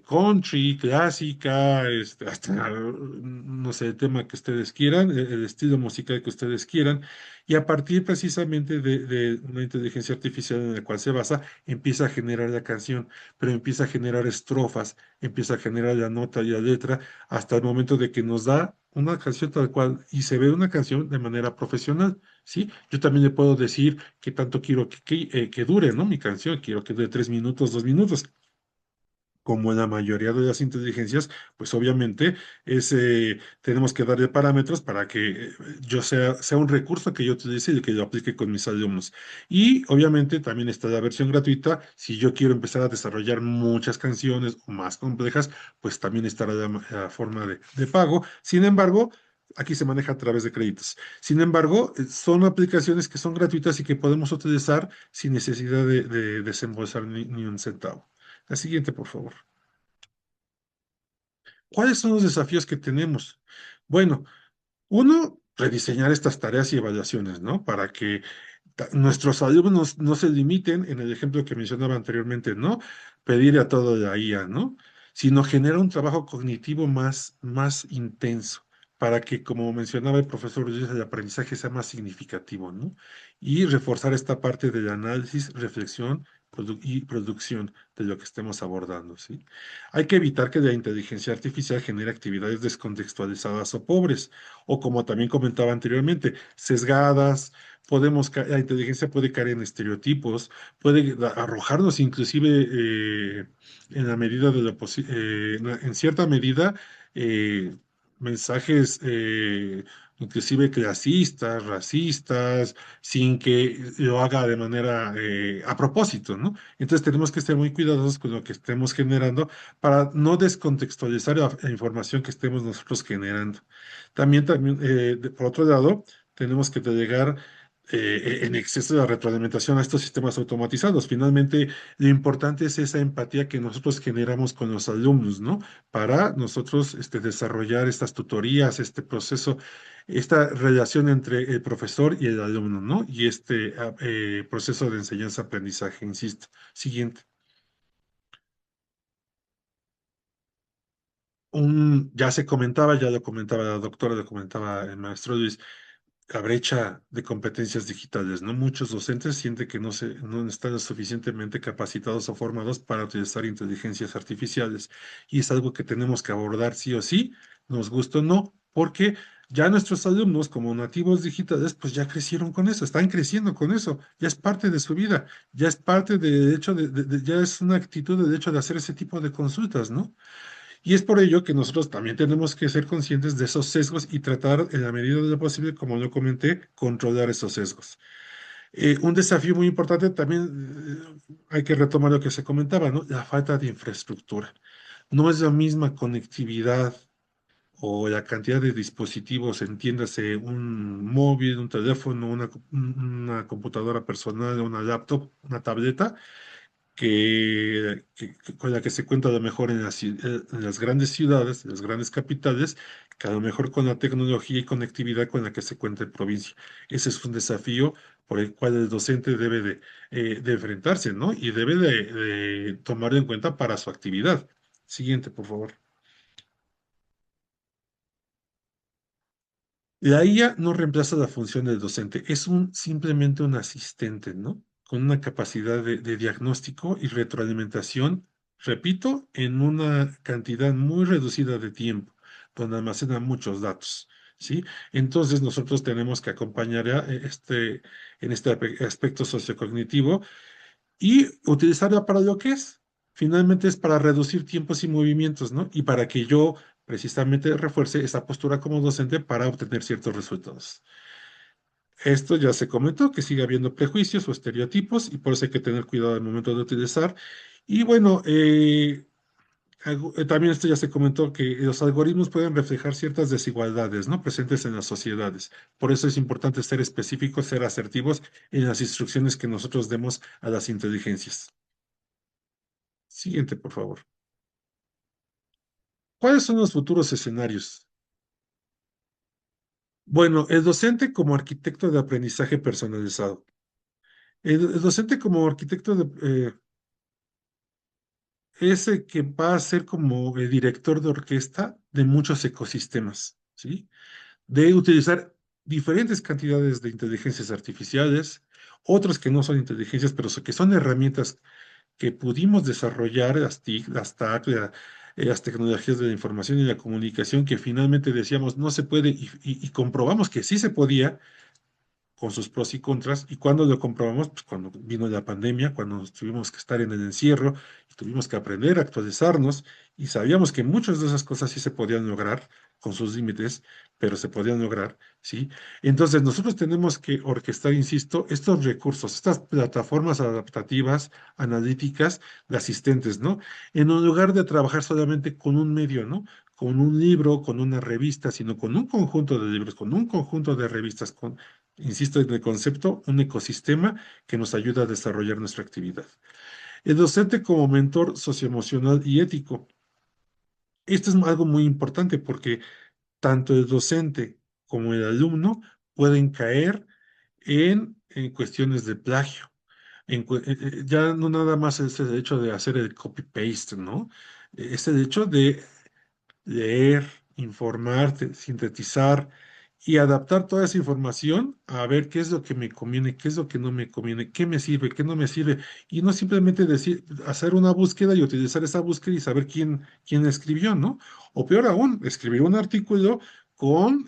country, clásica, hasta, no sé, el tema que ustedes quieran, el estilo musical que ustedes quieran, y a partir precisamente de una inteligencia artificial en la cual se basa, empieza a generar la canción, pero empieza a generar estrofas, empieza a generar la nota y la letra, hasta el momento de que nos da una canción tal cual, y se ve una canción de manera profesional, ¿sí? Yo también le puedo decir qué tanto quiero que dure, ¿no? Mi canción, quiero que dure 3 minutos, 2 minutos. como en la mayoría de las inteligencias, pues obviamente tenemos que darle parámetros para que sea un recurso que yo utilice y que lo aplique con mis alumnos. Y obviamente también está la versión gratuita. Si yo quiero empezar a desarrollar muchas canciones o más complejas, pues también estará la forma de pago. Sin embargo, aquí se maneja a través de créditos. Sin embargo, son aplicaciones que son gratuitas y que podemos utilizar sin necesidad de desembolsar ni un centavo. La siguiente, por favor. ¿Cuáles son los desafíos que tenemos? Bueno, uno, rediseñar estas tareas y evaluaciones, ¿no? Para que nuestros alumnos no se limiten, en el ejemplo que mencionaba anteriormente, ¿no? Pedir a todo de la IA, ¿no? Sino genera un trabajo cognitivo más intenso, para que, como mencionaba el profesor Luis, el aprendizaje sea más significativo, ¿no? Y reforzar esta parte del análisis, reflexión y producción de lo que estemos abordando, ¿sí? Hay que evitar que la inteligencia artificial genere actividades descontextualizadas o pobres, o como también comentaba anteriormente, sesgadas. La inteligencia puede caer en estereotipos, puede arrojarnos inclusive en la medida de lo posible, en cierta medida, eh, mensajes inclusive clasistas, racistas, sin que lo haga de manera a propósito, ¿no? Entonces tenemos que ser muy cuidadosos con lo que estemos generando para no descontextualizar la información que estemos nosotros generando. También por otro lado, tenemos que delegar en exceso de la retroalimentación a estos sistemas automatizados. Finalmente, lo importante es esa empatía que nosotros generamos con los alumnos, ¿no? Para nosotros desarrollar estas tutorías, este proceso, esta relación entre el profesor y el alumno, ¿no? Y proceso de enseñanza-aprendizaje, insisto. Siguiente. Ya lo comentaba la doctora, lo comentaba el maestro Luis, la brecha de competencias digitales, ¿no? Muchos docentes sienten que no están lo suficientemente capacitados o formados para utilizar inteligencias artificiales. Y es algo que tenemos que abordar sí o sí, nos gusta o no, porque ya nuestros alumnos como nativos digitales, pues ya crecieron con eso, están creciendo con eso, ya es parte de su vida, ya es parte del hecho ya es una actitud del hecho de hacer ese tipo de consultas, ¿no? Y es por ello que nosotros también tenemos que ser conscientes de esos sesgos y tratar, en la medida de lo posible, como lo comenté, controlar esos sesgos. Un desafío muy importante también, hay que retomar lo que se comentaba, ¿no? La falta de infraestructura. No es la misma conectividad o la cantidad de dispositivos, entiéndase un móvil, un teléfono, una computadora personal, una laptop, una tableta, con la que se cuenta a lo mejor en las grandes ciudades, en las grandes capitales, que a lo mejor con la tecnología y conectividad con la que se cuenta en provincia. Ese es un desafío por el cual el docente debe de enfrentarse, ¿no? Y debe de tomarlo en cuenta para su actividad. Siguiente, por favor. La IA no reemplaza la función del docente, es simplemente un asistente, ¿no? Con una capacidad de diagnóstico y retroalimentación, repito, en una cantidad muy reducida de tiempo, donde almacena muchos datos, ¿sí? Entonces nosotros tenemos que acompañar en este aspecto sociocognitivo y utilizarla para lo que es. Finalmente es para reducir tiempos y movimientos, ¿no? Y para que yo precisamente refuerce esa postura como docente para obtener ciertos resultados. Esto ya se comentó, que sigue habiendo prejuicios o estereotipos y por eso hay que tener cuidado al momento de utilizar. Y bueno, también esto ya se comentó que los algoritmos pueden reflejar ciertas desigualdades, ¿no? Presentes en las sociedades. Por eso es importante ser específicos, ser asertivos en las instrucciones que nosotros demos a las inteligencias. Siguiente, por favor. ¿Cuáles son los futuros escenarios? Bueno, el docente como arquitecto de aprendizaje personalizado. El docente como arquitecto es el que va a ser como el director de orquesta de muchos ecosistemas, ¿sí? De utilizar diferentes cantidades de inteligencias artificiales, otros que no son inteligencias, pero que son herramientas que pudimos desarrollar, las TIC, las TAC, las tecnologías de la información y la comunicación, que finalmente decíamos no se puede y comprobamos que sí se podía, con sus pros y contras. ¿Y cuándo lo comprobamos? Pues cuando vino la pandemia, cuando nos tuvimos que estar en el encierro y tuvimos que aprender a actualizarnos y sabíamos que muchas de esas cosas sí se podían lograr con sus límites, pero se podían lograr, ¿sí? Entonces nosotros tenemos que orquestar, insisto, estos recursos, estas plataformas adaptativas, analíticas, de asistentes, ¿no? En un lugar de trabajar solamente con un medio, ¿no? Con un libro, con una revista, sino con un conjunto de libros, con un conjunto de revistas, con, insisto en el concepto, un ecosistema que nos ayuda a desarrollar nuestra actividad. El docente como mentor socioemocional y ético. Esto es algo muy importante porque tanto el docente como el alumno pueden caer en cuestiones de plagio. Ya no nada más es el hecho de hacer el copy-paste, ¿no? Es el hecho de leer, informarte, sintetizar y adaptar toda esa información a ver qué es lo que me conviene, qué es lo que no me conviene, qué me sirve, qué no me sirve, y no simplemente decir, hacer una búsqueda y utilizar esa búsqueda y saber quién escribió, ¿no? O peor aún, escribir un artículo con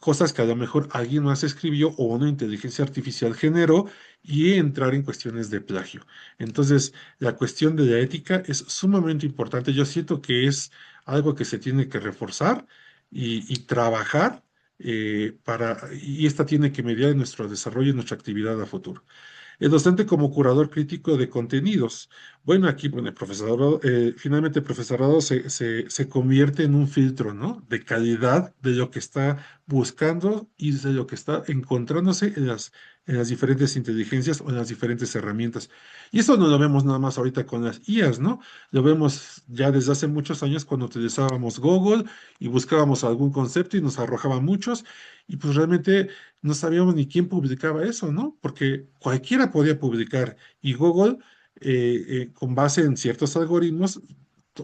cosas que a lo mejor alguien más escribió o una inteligencia artificial generó y entrar en cuestiones de plagio. Entonces, la cuestión de la ética es sumamente importante. Yo siento que es algo que se tiene que reforzar y trabajar y esta tiene que mediar en nuestro desarrollo y nuestra actividad a futuro. El docente como curador crítico de contenidos. Bueno, aquí, bueno, el profesorado, finalmente el profesorado se convierte en un filtro, ¿no? De calidad de lo que está buscando y de lo que está encontrándose en las diferentes inteligencias o en las diferentes herramientas. Y eso no lo vemos nada más ahorita con las IAs, ¿no? Lo vemos ya desde hace muchos años cuando utilizábamos Google y buscábamos algún concepto y nos arrojaba muchos. Y pues realmente no sabíamos ni quién publicaba eso, ¿no? Porque cualquiera podía publicar y Google, con base en ciertos algoritmos,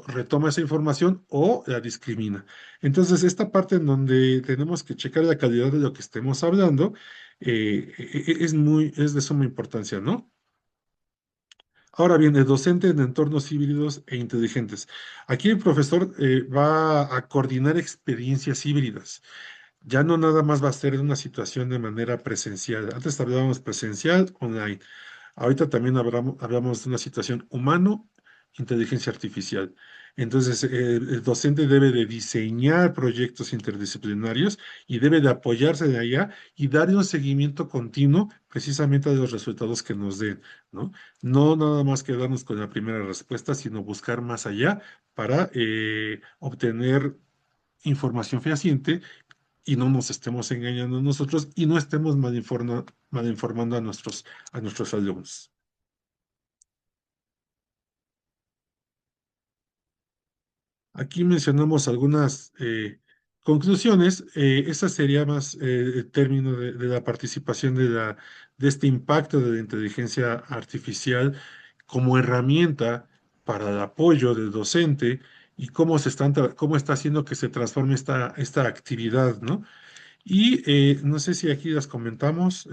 retoma esa información o la discrimina. Entonces, esta parte en donde tenemos que checar la calidad de lo que estemos hablando, es de suma importancia, ¿no? Ahora bien, el docente en entornos híbridos e inteligentes. Aquí el profesor va a coordinar experiencias híbridas. Ya no nada más va a ser en una situación de manera presencial. Antes hablábamos presencial, online. Ahorita también hablamos de una situación humano, inteligencia artificial. Entonces, el docente debe de diseñar proyectos interdisciplinarios y debe de apoyarse de allá y darle un seguimiento continuo precisamente a los resultados que nos den, ¿no? No nada más quedarnos con la primera respuesta, sino buscar más allá para obtener información fehaciente y no nos estemos engañando nosotros y no estemos mal informando a nuestros alumnos. Aquí mencionamos algunas conclusiones. Esa sería más el término de la participación de este impacto de la inteligencia artificial como herramienta para el apoyo del docente y cómo está haciendo que se transforme esta actividad, ¿no? Y no sé si aquí las comentamos,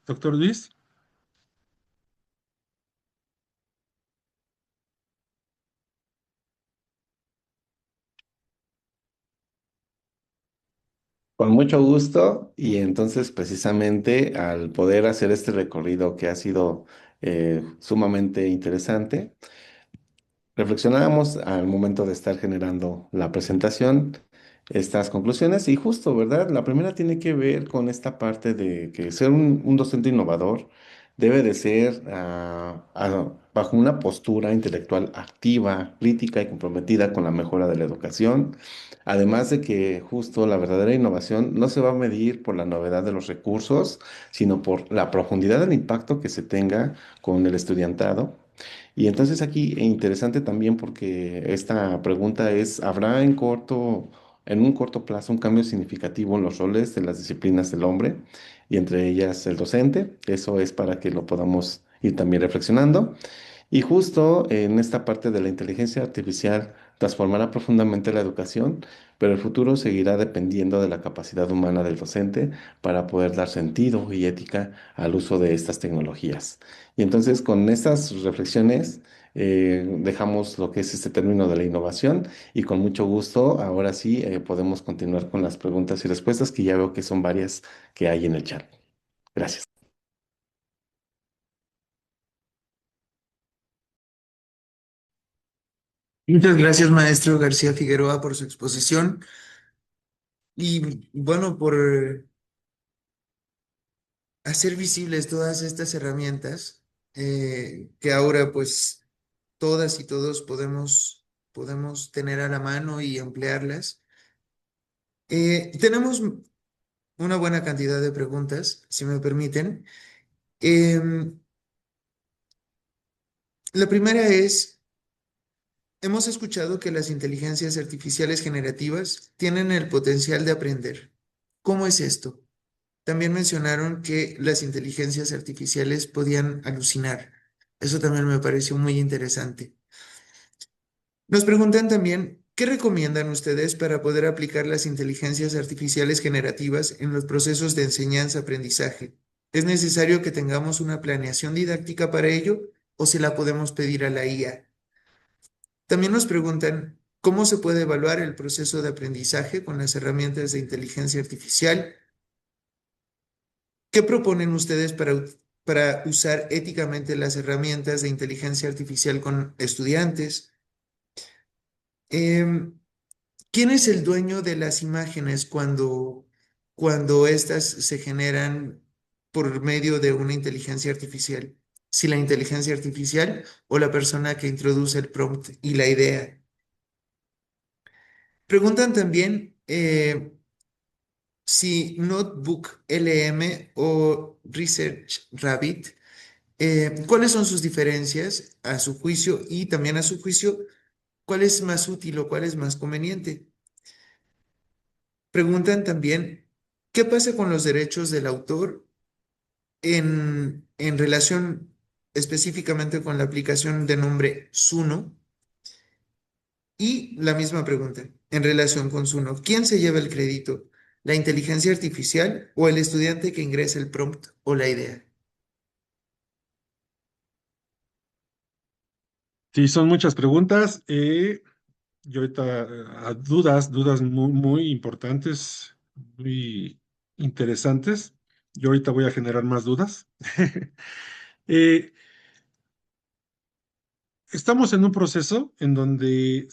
doctor Luis. Con mucho gusto y entonces precisamente al poder hacer este recorrido que ha sido sumamente interesante, reflexionábamos al momento de estar generando la presentación estas conclusiones y justo, ¿verdad? La primera tiene que ver con esta parte de que ser un docente innovador debe de ser bajo una postura intelectual activa, crítica y comprometida con la mejora de la educación. Además de que justo la verdadera innovación no se va a medir por la novedad de los recursos, sino por la profundidad del impacto que se tenga con el estudiantado. Y entonces aquí interesante también porque esta pregunta es, ¿habrá en un corto plazo un cambio significativo en los roles de las disciplinas del hombre y entre ellas el docente? Eso es para que lo podamos ir también reflexionando. Y justo en esta parte de la inteligencia artificial transformará profundamente la educación, pero el futuro seguirá dependiendo de la capacidad humana del docente para poder dar sentido y ética al uso de estas tecnologías. Y entonces con estas reflexiones dejamos lo que es este término de la innovación y con mucho gusto, ahora sí, podemos continuar con las preguntas y respuestas que ya veo que son varias que hay en el chat. Gracias. Muchas gracias, maestro García Figueroa, por su exposición y bueno, por hacer visibles todas estas herramientas que ahora pues todas y todos podemos tener a la mano y emplearlas. Tenemos una buena cantidad de preguntas, si me permiten. Em, la primera es, hemos escuchado que las inteligencias artificiales generativas tienen el potencial de aprender. ¿Cómo es esto? También mencionaron que las inteligencias artificiales podían alucinar. Eso también me pareció muy interesante. Nos preguntan también, ¿qué recomiendan ustedes para poder aplicar las inteligencias artificiales generativas en los procesos de enseñanza-aprendizaje? ¿Es necesario que tengamos una planeación didáctica para ello o se la podemos pedir a la IA? También nos preguntan, ¿cómo se puede evaluar el proceso de aprendizaje con las herramientas de inteligencia artificial? ¿Qué proponen ustedes para usar éticamente las herramientas de inteligencia artificial con estudiantes? Em, ¿Quién es el dueño de las imágenes cuando éstas se generan por medio de una inteligencia artificial? Si la inteligencia artificial o la persona que introduce el prompt y la idea. Preguntan también si Notebook LM o Research Rabbit, ¿cuáles son sus diferencias a su juicio y también a su juicio, cuál es más útil o cuál es más conveniente? Preguntan también, ¿qué pasa con los derechos del autor en relación específicamente con la aplicación de nombre Suno? Y la misma pregunta, en relación con Suno, ¿quién se lleva el crédito? ¿La inteligencia artificial o el estudiante que ingresa el prompt o la idea? Sí, son muchas preguntas. Yo ahorita, dudas muy, muy importantes, muy interesantes. Yo ahorita voy a generar más dudas. Eh, Estamos en un proceso en donde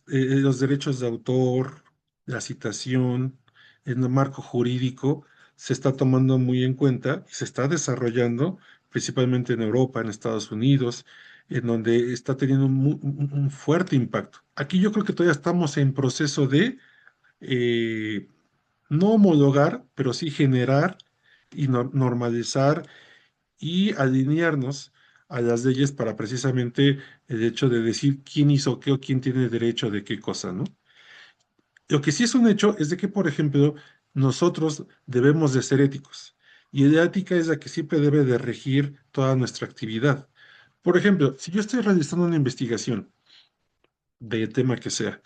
los derechos de autor, la citación, el marco jurídico se está tomando muy en cuenta y se está desarrollando principalmente en Europa, en Estados Unidos, en donde está teniendo un fuerte impacto. Aquí yo creo que todavía estamos en proceso de eh, no homologar, pero sí generar y normalizar y alinearnos a las leyes para precisamente el hecho de decir quién hizo qué o quién tiene derecho de qué cosa, ¿no? Lo que sí es un hecho es de que, por ejemplo, nosotros debemos de ser éticos y la ética es la que siempre debe de regir toda nuestra actividad. Por ejemplo, si yo estoy realizando una investigación del tema que sea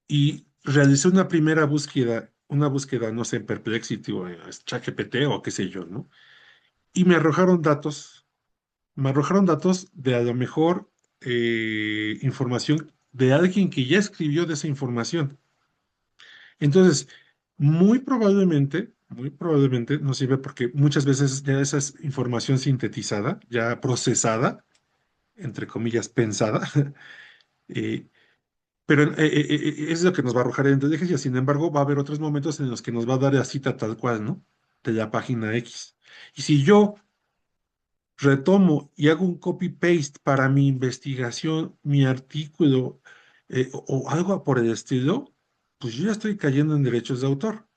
y realicé una búsqueda, no sé, en Perplexity o en ChatGPT o qué sé yo, ¿no? Y me arrojaron datos de a lo mejor información de alguien que ya escribió de esa información. Entonces, muy probablemente no sirve porque muchas veces ya esa es información sintetizada, ya procesada, entre comillas, pensada, eh, pero es lo que nos va a arrojar la inteligencia. Sin embargo, va a haber otros momentos en los que nos va a dar la cita tal cual, ¿no? De la página X. Y si yo retomo y hago un copy-paste para mi investigación, mi artículo o algo por el estilo, pues yo ya estoy cayendo en derechos de autor.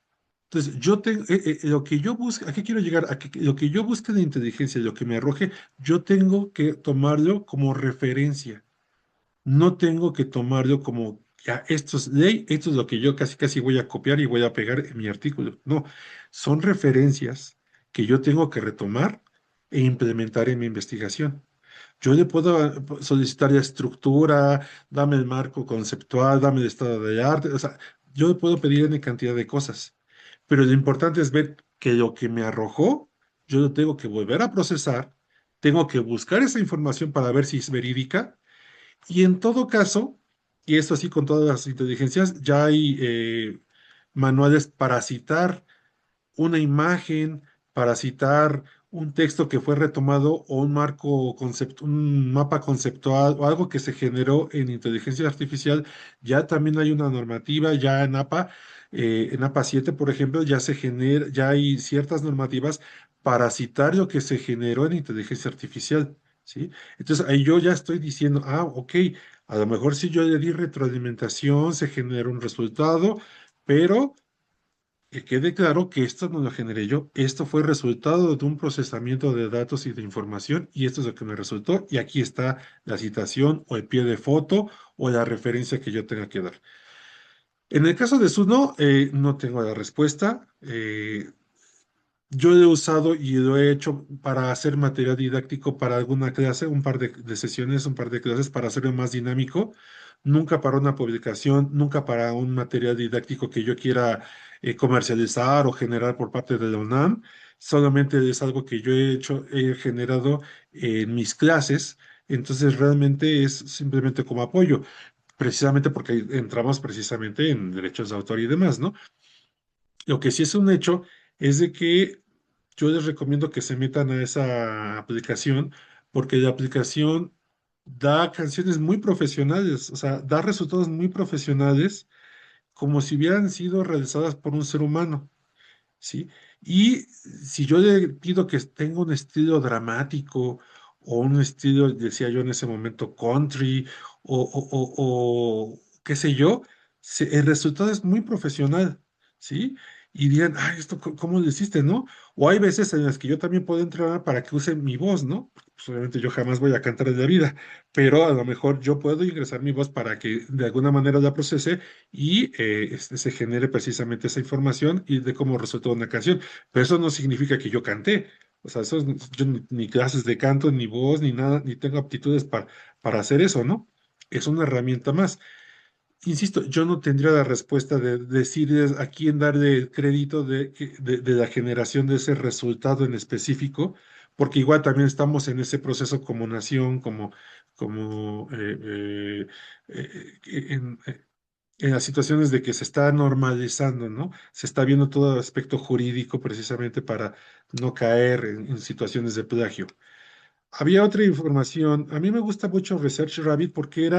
Entonces, yo tengo, lo que yo busque, ¿a qué quiero llegar? A que lo que yo busque de inteligencia, lo que me arroje, yo tengo que tomarlo como referencia. No tengo que tomarlo como, ya, esto es ley, esto es lo que yo casi casi voy a copiar y voy a pegar en mi artículo. No, son referencias que yo tengo que retomar e implementar en mi investigación. Yo le puedo solicitar la estructura, dame el marco conceptual, dame el estado de arte, o sea, yo le puedo pedir una cantidad de cosas, pero lo importante es ver que lo que me arrojó, yo lo tengo que volver a procesar, tengo que buscar esa información para ver si es verídica Y en todo caso, y esto así con todas las inteligencias, ya hay manuales para citar una imagen, para citar un texto que fue retomado o un un mapa conceptual o algo que se generó en inteligencia artificial. Ya también hay una normativa, ya en APA 7, por ejemplo, ya hay ciertas normativas para citar lo que se generó en inteligencia artificial, ¿sí? Entonces ahí yo ya estoy diciendo, ok, a lo mejor si yo le di retroalimentación, se generó un resultado, pero que quede claro que esto no lo generé yo, esto fue resultado de un procesamiento de datos y de información, y esto es lo que me resultó, y aquí está la citación o el pie de foto o la referencia que yo tenga que dar. En el caso de Suno, no tengo la respuesta. Yo lo he usado y lo he hecho para hacer material didáctico para alguna clase, un par de sesiones, un par de clases para hacerlo más dinámico. Nunca para una publicación, nunca para un material didáctico que yo quiera comercializar o generar por parte de la UNAM. Solamente es algo que yo he hecho, he generado en mis clases. Entonces realmente es simplemente como apoyo, precisamente porque entramos precisamente en derechos de autor y demás, ¿no? Lo que sí es un hecho es de que yo les recomiendo que se metan a esa aplicación porque la aplicación da canciones muy profesionales, o sea, da resultados muy profesionales como si hubieran sido realizadas por un ser humano, ¿sí? Y si yo le pido que tenga un estilo dramático o un estilo, decía yo en ese momento, country o qué sé yo, el resultado es muy profesional, ¿sí? Y dirán, esto, ¿cómo lo hiciste, no? O hay veces en las que yo también puedo entrenar para que use mi voz, ¿no? Pues obviamente yo jamás voy a cantar en la vida, pero a lo mejor yo puedo ingresar mi voz para que de alguna manera la procese y se genere precisamente esa información y de cómo resultó una canción. Pero eso no significa que yo canté. O sea, yo ni clases de canto, ni voz, ni nada, ni tengo aptitudes para hacer eso, ¿no? Es una herramienta más. Insisto, yo no tendría la respuesta de decirles a quién darle el crédito de la generación de ese resultado en específico, porque igual también estamos en ese proceso como nación, como en las situaciones de que se está normalizando, ¿no? Se está viendo todo el aspecto jurídico precisamente para no caer en situaciones de plagio. Había otra información. A mí me gusta mucho Research Rabbit porque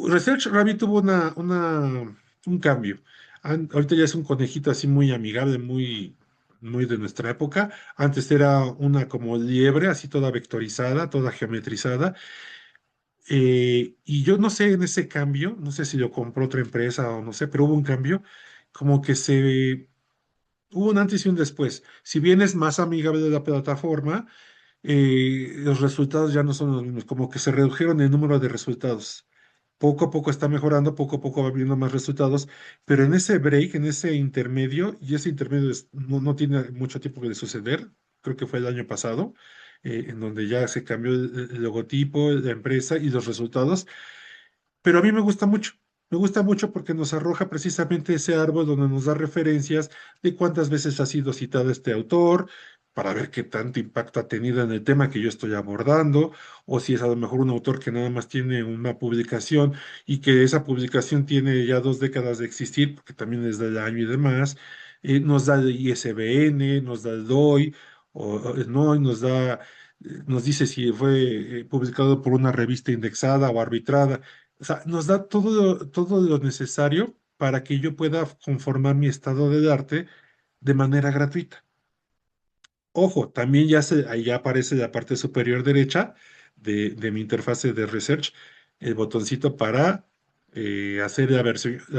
Research Rabbit tuvo un cambio. Ahorita ya es un conejito así muy amigable, muy de nuestra época. Antes era una como liebre, así toda vectorizada, toda geometrizada. Y yo no sé en ese cambio, no sé si lo compró otra empresa o no sé, pero hubo un cambio, como que hubo un antes y un después. Si bien es más amigable de la plataforma, los resultados ya no son los mismos, como que se redujeron el número de resultados. Poco a poco está mejorando, poco a poco va viendo más resultados, pero en ese break, en ese intermedio, y ese intermedio no tiene mucho tiempo de suceder, creo que fue el año pasado, en donde ya se cambió el logotipo, la empresa y los resultados, pero a mí me gusta mucho porque nos arroja precisamente ese árbol donde nos da referencias de cuántas veces ha sido citado este autor, para ver qué tanto impacto ha tenido en el tema que yo estoy abordando, o si es a lo mejor un autor que nada más tiene una publicación y que esa publicación tiene ya 2 décadas de existir, porque también es del año y demás. Nos da el ISBN, nos da el DOI, o el NOI, nos dice si fue publicado por una revista indexada o arbitrada. O sea, nos da todo lo necesario para que yo pueda conformar mi estado del arte de manera gratuita. Ojo, también ahí ya aparece la parte superior derecha de mi interfase de research, el botoncito para hacer la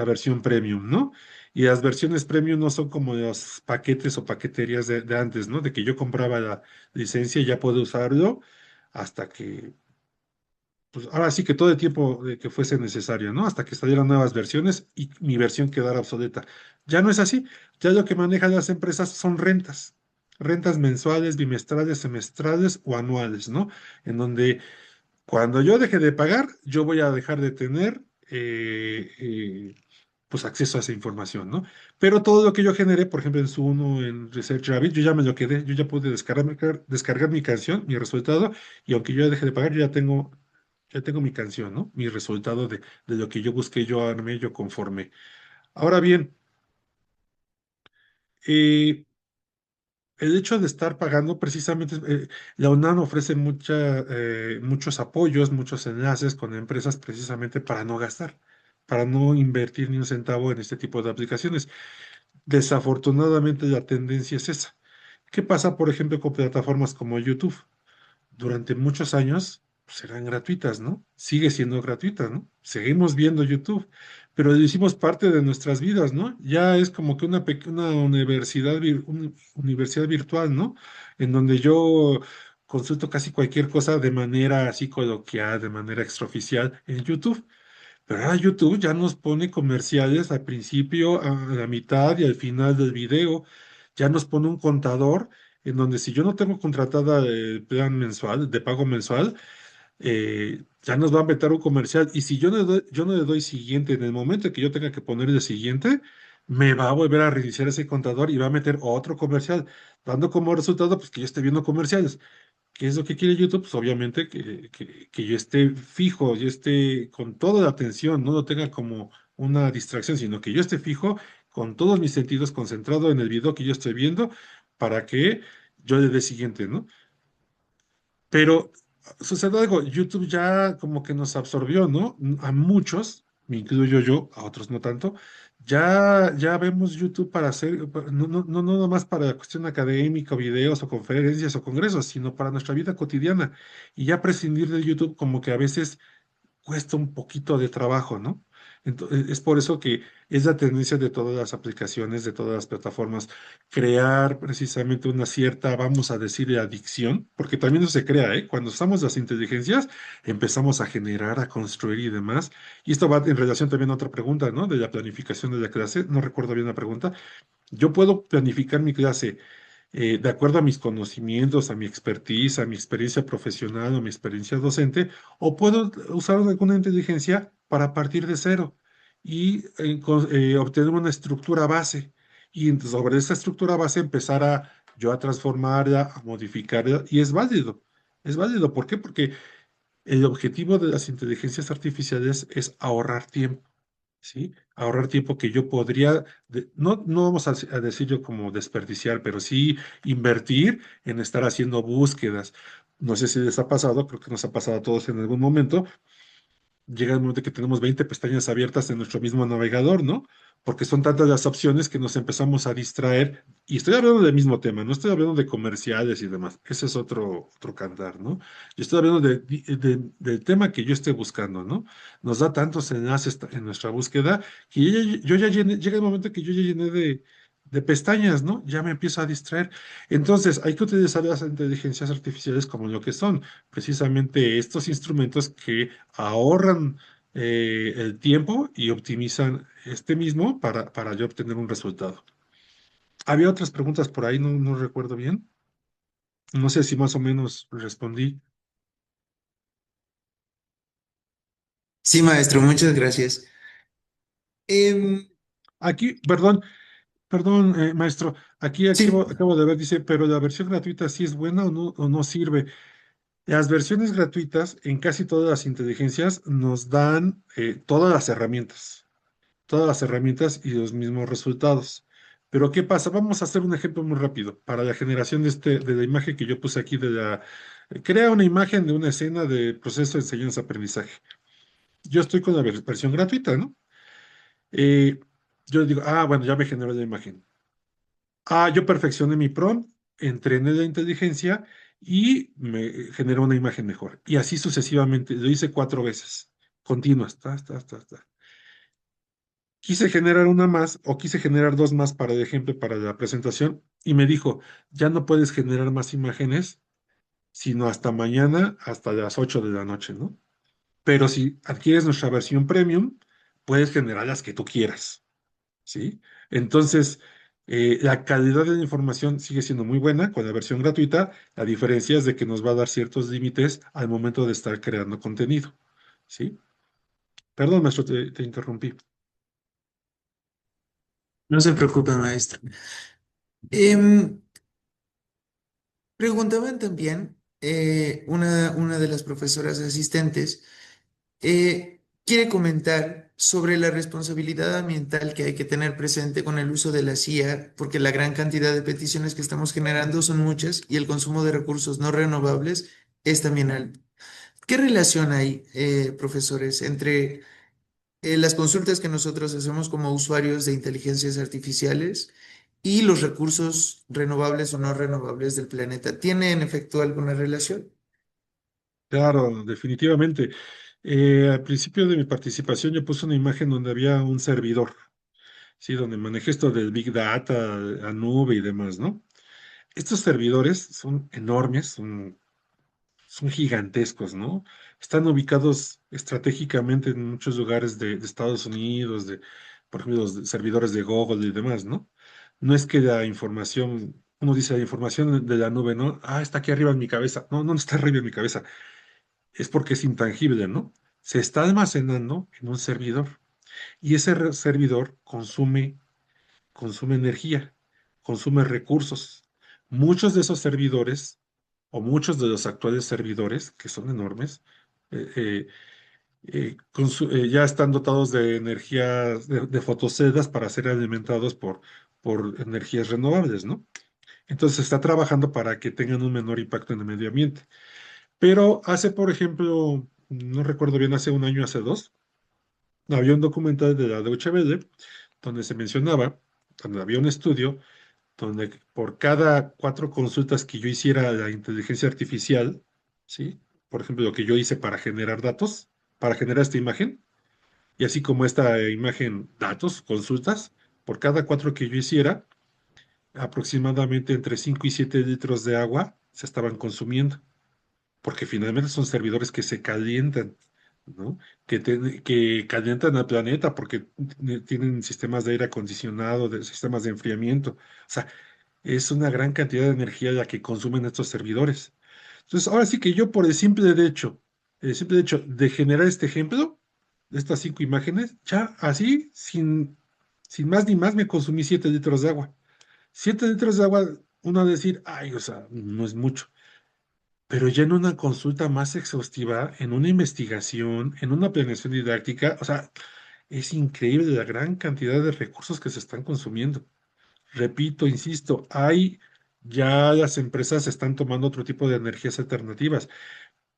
versión premium, ¿no? Y las versiones premium no son como los paquetes o paqueterías de antes, ¿no? De que yo compraba la licencia y ya puedo usarlo hasta que pues ahora sí que todo el tiempo que fuese necesario, ¿no? Hasta que salieran nuevas versiones y mi versión quedara obsoleta. Ya no es así. Ya lo que manejan las empresas son rentas. Rentas mensuales, bimestrales, semestrales o anuales, ¿no? En donde cuando yo deje de pagar, yo voy a dejar de tener pues acceso a esa información, ¿no? Pero todo lo que yo generé, por ejemplo, en Suno, en Research Rabbit, yo ya me lo quedé, yo ya pude descargar mi canción, mi resultado, y aunque yo deje de pagar, yo ya tengo mi canción, ¿no? Mi resultado de lo que yo busqué, yo armé, yo conformé. Ahora bien, eh, el hecho de estar pagando precisamente, la UNAM ofrece muchos apoyos, muchos enlaces con empresas precisamente para no gastar, para no invertir ni un centavo en este tipo de aplicaciones. Desafortunadamente la tendencia es esa. ¿Qué pasa, por ejemplo, con plataformas como YouTube? Durante muchos años serán gratuitas, ¿no? Sigue siendo gratuita, ¿no? Seguimos viendo YouTube, pero lo hicimos parte de nuestras vidas, ¿no? Ya es como que una universidad, universidad virtual, ¿no? En donde yo consulto casi cualquier cosa de manera así coloquial, de manera extraoficial en YouTube. Pero ahora YouTube ya nos pone comerciales al principio, a la mitad y al final del video. Ya nos pone un contador en donde si yo no tengo contratada el plan mensual, de pago mensual, ya nos va a meter un comercial. Y si yo no le doy siguiente en el momento que yo tenga que ponerle siguiente, me va a volver a reiniciar ese contador y va a meter otro comercial, dando como resultado pues que yo esté viendo comerciales. ¿Qué es lo que quiere YouTube? Pues obviamente que yo esté fijo, yo esté con toda la atención, no lo tenga como una distracción, sino que yo esté fijo con todos mis sentidos concentrado en el video que yo estoy viendo para que yo le dé siguiente, ¿no? Pero sucede algo, YouTube ya como que nos absorbió, ¿no? A muchos, me incluyo yo, a otros no tanto, ya vemos YouTube para hacer, no nada más para la cuestión académica, videos o conferencias o congresos, sino para nuestra vida cotidiana. Y ya prescindir de YouTube como que a veces cuesta un poquito de trabajo, ¿no? Entonces, es por eso que es la tendencia de todas las aplicaciones, de todas las plataformas, crear precisamente una cierta, vamos a decir, adicción, porque también eso se crea, ¿eh? Cuando usamos las inteligencias, empezamos a generar, a construir y demás. Y esto va en relación también a otra pregunta, ¿no? De la planificación de la clase, no recuerdo bien la pregunta. Yo puedo planificar mi clase de acuerdo a mis conocimientos, a mi expertise, a mi experiencia profesional o mi experiencia docente, o puedo usar alguna inteligencia para partir de cero y obtener una estructura base. Y sobre esa estructura base empezar a yo a transformarla, a modificarla, y es válido. Es válido. ¿Por qué? Porque el objetivo de las inteligencias artificiales es ahorrar tiempo. ¿Sí? Ahorrar tiempo que yo podría, no vamos a decir yo como desperdiciar, pero sí invertir en estar haciendo búsquedas. No sé si les ha pasado, creo que nos ha pasado a todos en algún momento, llega el momento que tenemos 20 pestañas abiertas en nuestro mismo navegador, ¿no? Porque son tantas las opciones que nos empezamos a distraer. Y estoy hablando del mismo tema, no estoy hablando de comerciales y demás. Ese es otro cantar, ¿no? Yo estoy hablando del tema que yo esté buscando, ¿no? Nos da tantos enlaces en nuestra búsqueda que yo ya llené, llega el momento que yo ya llené de pestañas, ¿no? Ya me empiezo a distraer. Entonces, hay que utilizar las inteligencias artificiales como lo que son, precisamente estos instrumentos que ahorran el tiempo y optimizan este mismo para yo obtener un resultado. Había otras preguntas por ahí, no recuerdo bien. No sé si más o menos respondí. Sí, maestro, muchas gracias. Em, Aquí, perdón, maestro, aquí sí, acabo de ver, dice, pero la versión gratuita sí es buena o no sirve. Las versiones gratuitas en casi todas las inteligencias nos dan todas las herramientas y los mismos resultados. Pero ¿qué pasa? Vamos a hacer un ejemplo muy rápido para la generación de la imagen que yo puse aquí crea una imagen de una escena de proceso de enseñanza-aprendizaje. Yo estoy con la versión gratuita, ¿no? Eh, yo digo, bueno, ya me generó la imagen. Yo perfeccioné mi prompt, entrené la inteligencia y me generó una imagen mejor. Y así sucesivamente. Lo hice 4 veces, continuas. Ta. Quise generar una más o quise generar dos más para el ejemplo, para la presentación, y me dijo, ya no puedes generar más imágenes, sino hasta mañana, hasta las 8 de la noche, ¿no? Pero si adquieres nuestra versión premium, puedes generar las que tú quieras, ¿sí? Entonces, la calidad de la información sigue siendo muy buena con la versión gratuita. La diferencia es de que nos va a dar ciertos límites al momento de estar creando contenido, ¿sí? Perdón, maestro, te interrumpí. no se preocupe, maestro. Em, Preguntaban también una de las profesoras asistentes quiere comentar sobre la responsabilidad ambiental que hay que tener presente con el uso de la CIA, porque la gran cantidad de peticiones que estamos generando son muchas y el consumo de recursos no renovables es también alto. ¿Qué relación hay, profesores, entre las consultas que nosotros hacemos como usuarios de inteligencias artificiales y los recursos renovables o no renovables del planeta? ¿Tiene en efecto alguna relación? Claro, definitivamente. Al principio de mi participación yo puse una imagen donde había un servidor, sí, donde manejé esto del Big Data, la nube y demás, ¿no? Estos servidores son enormes, son gigantescos, ¿no? Están ubicados estratégicamente en muchos lugares de Estados Unidos, por ejemplo, los servidores de Google y demás, ¿no? No es que la información, uno dice la información de la nube, ¿no? Ah, está aquí arriba en mi cabeza. No, no está arriba en mi cabeza. Es porque es intangible, ¿no? Se está almacenando en un servidor y ese servidor consume energía, consume recursos. Muchos de esos servidores, o muchos de los actuales servidores, que son enormes, eh, eh, ya están dotados de energía de fotoceldas para ser alimentados por energías renovables, ¿no? Entonces se está trabajando para que tengan un menor impacto en el medio ambiente. Pero hace, por ejemplo, no recuerdo bien, hace un año, hace dos, había un documental de la Deutsche Welle donde se mencionaba, donde había un estudio donde por cada 4 consultas que yo hiciera a la inteligencia artificial, ¿sí? Por ejemplo, lo que yo hice para generar datos, para generar esta imagen, y así como esta imagen, datos, consultas, por cada 4 que yo hiciera, aproximadamente entre 5 y 7 litros de agua se estaban consumiendo, porque finalmente son servidores que se calientan, ¿no? Que calientan al planeta porque tienen sistemas de aire acondicionado, de sistemas de enfriamiento. O sea, es una gran cantidad de energía la que consumen estos servidores. Entonces, ahora sí que yo por el simple hecho de generar este ejemplo, de estas 5 imágenes, ya así, sin más ni más, me consumí 7 litros de agua. 7 litros de agua, uno va a decir, ay, o sea, no es mucho. Pero ya en una consulta más exhaustiva, en una investigación, en una planeación didáctica, o sea, es increíble la gran cantidad de recursos que se están consumiendo. Repito, insisto, ya las empresas están tomando otro tipo de energías alternativas,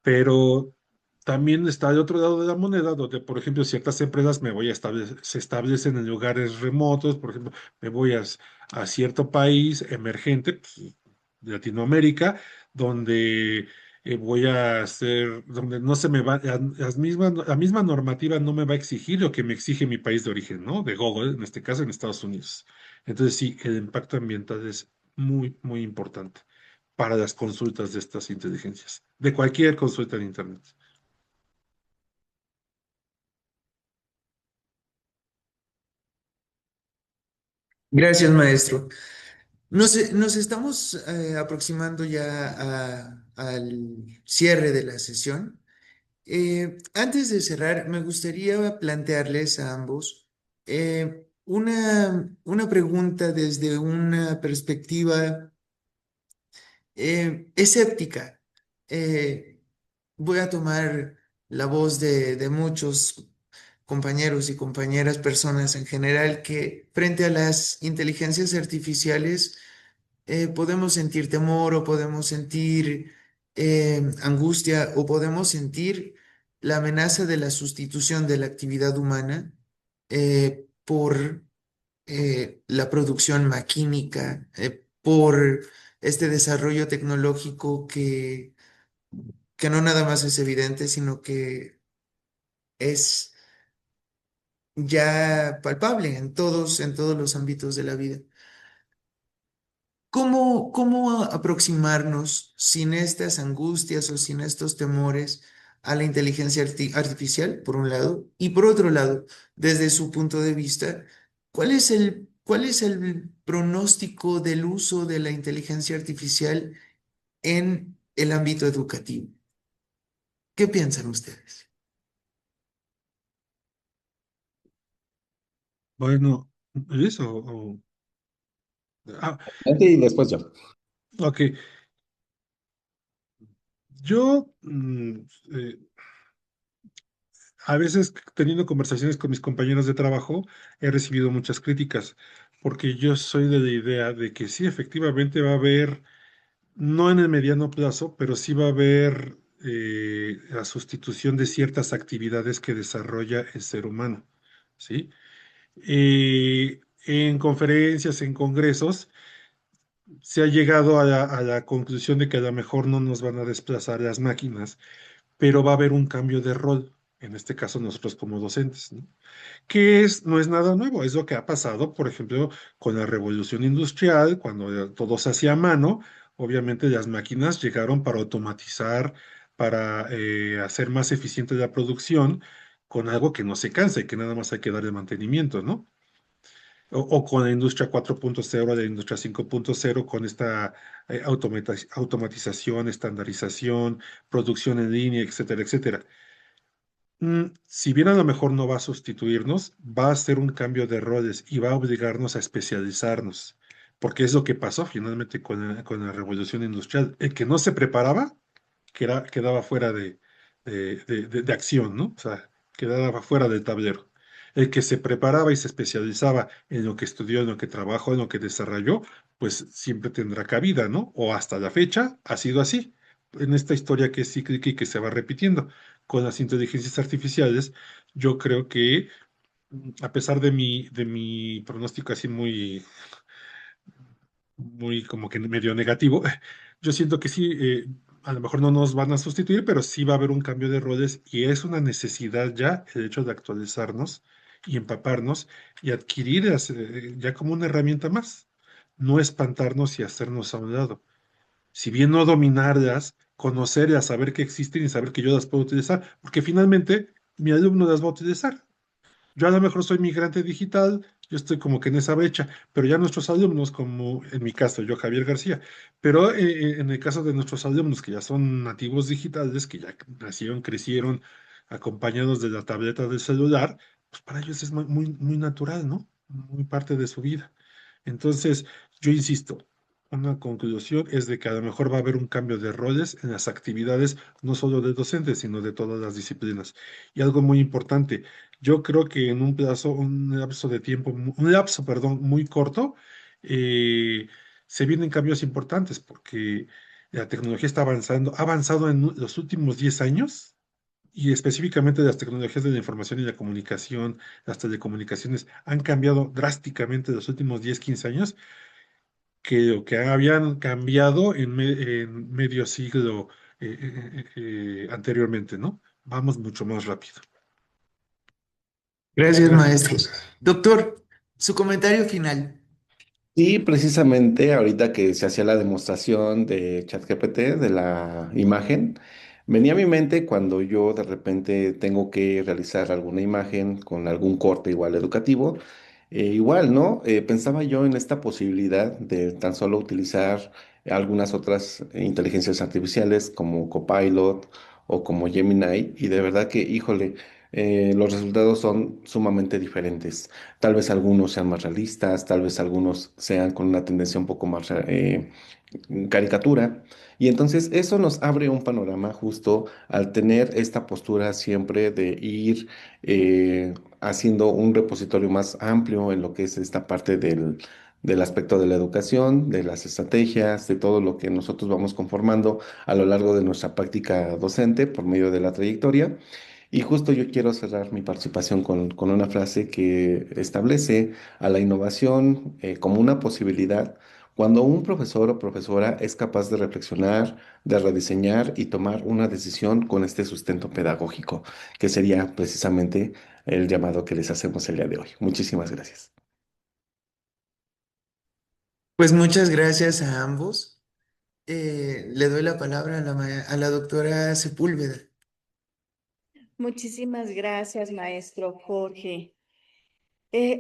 pero también está el otro lado de la moneda, donde, por ejemplo, ciertas empresas se establecen en lugares remotos, por ejemplo, me voy a cierto país emergente, pues, de Latinoamérica, donde donde no se me va, la misma normativa no me va a exigir lo que me exige mi país de origen, ¿no? De Google, en este caso, en Estados Unidos. Entonces, sí, el impacto ambiental es muy, muy importante para las consultas de estas inteligencias, de cualquier consulta en Internet. Gracias, maestro. Nos estamos aproximando ya al cierre de la sesión. Antes de cerrar, me gustaría plantearles a ambos una pregunta desde una perspectiva escéptica. Eh, Voy a tomar la voz de muchos compañeros y compañeras, personas en general, que frente a las inteligencias artificiales podemos sentir temor o podemos sentir angustia o podemos sentir la amenaza de la sustitución de la actividad humana por la producción maquínica, por este desarrollo tecnológico que no nada más es evidente, sino que es ya palpable en todos los ámbitos de la vida. ¿Cómo aproximarnos sin estas angustias o sin estos temores a la inteligencia artificial, por un lado? Y por otro lado, desde su punto de vista, cuál es el pronóstico del uso de la inteligencia artificial en el ámbito educativo? ¿Qué piensan ustedes? Bueno, Luis, ah, Y después yo. ok. Yo, eh, A veces teniendo conversaciones con mis compañeros de trabajo, he recibido muchas críticas, porque yo soy de la idea de que sí, efectivamente va a haber, no en el mediano plazo, pero sí va a haber la sustitución de ciertas actividades que desarrolla el ser humano, ¿sí? En conferencias, en congresos, se ha llegado a la conclusión de que a lo mejor no nos van a desplazar las máquinas, pero va a haber un cambio de rol, en este caso nosotros como docentes, ¿no? Que no es nada nuevo, es lo que ha pasado, por ejemplo, con la revolución industrial, cuando todo se hacía a mano, obviamente las máquinas llegaron para automatizar, para hacer más eficiente la producción, con algo que no se cansa y que nada más hay que darle mantenimiento, ¿no? O con la industria 4.0, la industria 5.0, con esta automatización, estandarización, producción en línea, etcétera, etcétera. Si bien a lo mejor no va a sustituirnos, va a ser un cambio de roles y va a obligarnos a especializarnos, porque es lo que pasó finalmente con la revolución industrial. El que no se preparaba quedaba fuera de acción, ¿no? O sea, quedaba fuera del tablero. El que se preparaba y se especializaba en lo que estudió, en lo que trabajó, en lo que desarrolló, pues siempre tendrá cabida, ¿no? O hasta la fecha ha sido así. En esta historia que es cíclica y que se va repitiendo con las inteligencias artificiales, yo creo que a pesar de mi pronóstico así muy como que medio negativo, yo siento que sí, a lo mejor no nos van a sustituir, pero sí va a haber un cambio de roles y es una necesidad ya el hecho de actualizarnos y empaparnos y adquirir ya como una herramienta más, no espantarnos y hacernos a un lado. Si bien no dominarlas, conocerlas, saber que existen y saber que yo las puedo utilizar, porque finalmente mi alumno las va a utilizar. Yo a lo mejor soy migrante digital, yo estoy como que en esa brecha, pero ya nuestros alumnos, como en mi caso, yo Javier García, pero en el caso de nuestros alumnos que ya son nativos digitales, que ya nacieron, crecieron acompañados de la tableta del celular, pues para ellos es muy natural, ¿no? Muy parte de su vida. Entonces, yo insisto, una conclusión es de que a lo mejor va a haber un cambio de roles en las actividades, no solo de docentes, sino de todas las disciplinas. Y algo muy importante, yo creo que en un lapso de tiempo, un lapso, perdón, muy corto, eh, se vienen cambios importantes porque la tecnología está avanzando, ha avanzado en los últimos 10 años y específicamente las tecnologías de la información y la comunicación, las telecomunicaciones han cambiado drásticamente en los últimos 10 15 años que lo que habían cambiado en medio siglo anteriormente, ¿no? Vamos mucho más rápido. Gracias, Gracias. maestro. Doctor, su comentario final. Y precisamente ahorita que se hacía la demostración de ChatGPT de la imagen, venía a mi mente cuando yo de repente tengo que realizar alguna imagen con algún corte igual educativo, igual, ¿no? Pensaba yo en esta posibilidad de tan solo utilizar algunas otras inteligencias artificiales como Copilot o como Gemini y de verdad que, híjole, los resultados son sumamente diferentes. Tal vez algunos sean más realistas, tal vez algunos sean con una tendencia un poco más caricatura. Y entonces eso nos abre un panorama justo al tener esta postura siempre de ir haciendo un repositorio más amplio en lo que es esta parte del aspecto de la educación, de las estrategias, de todo lo que nosotros vamos conformando a lo largo de nuestra práctica docente por medio de la trayectoria. Y justo yo quiero cerrar mi participación con una frase que establece a la innovación como una posibilidad cuando un profesor o profesora es capaz de reflexionar, de rediseñar y tomar una decisión con este sustento pedagógico, que sería precisamente el llamado que les hacemos el día de hoy. Muchísimas gracias. Pues muchas gracias a ambos. Le doy la palabra a a la doctora Sepúlveda. Muchísimas gracias, maestro Jorge.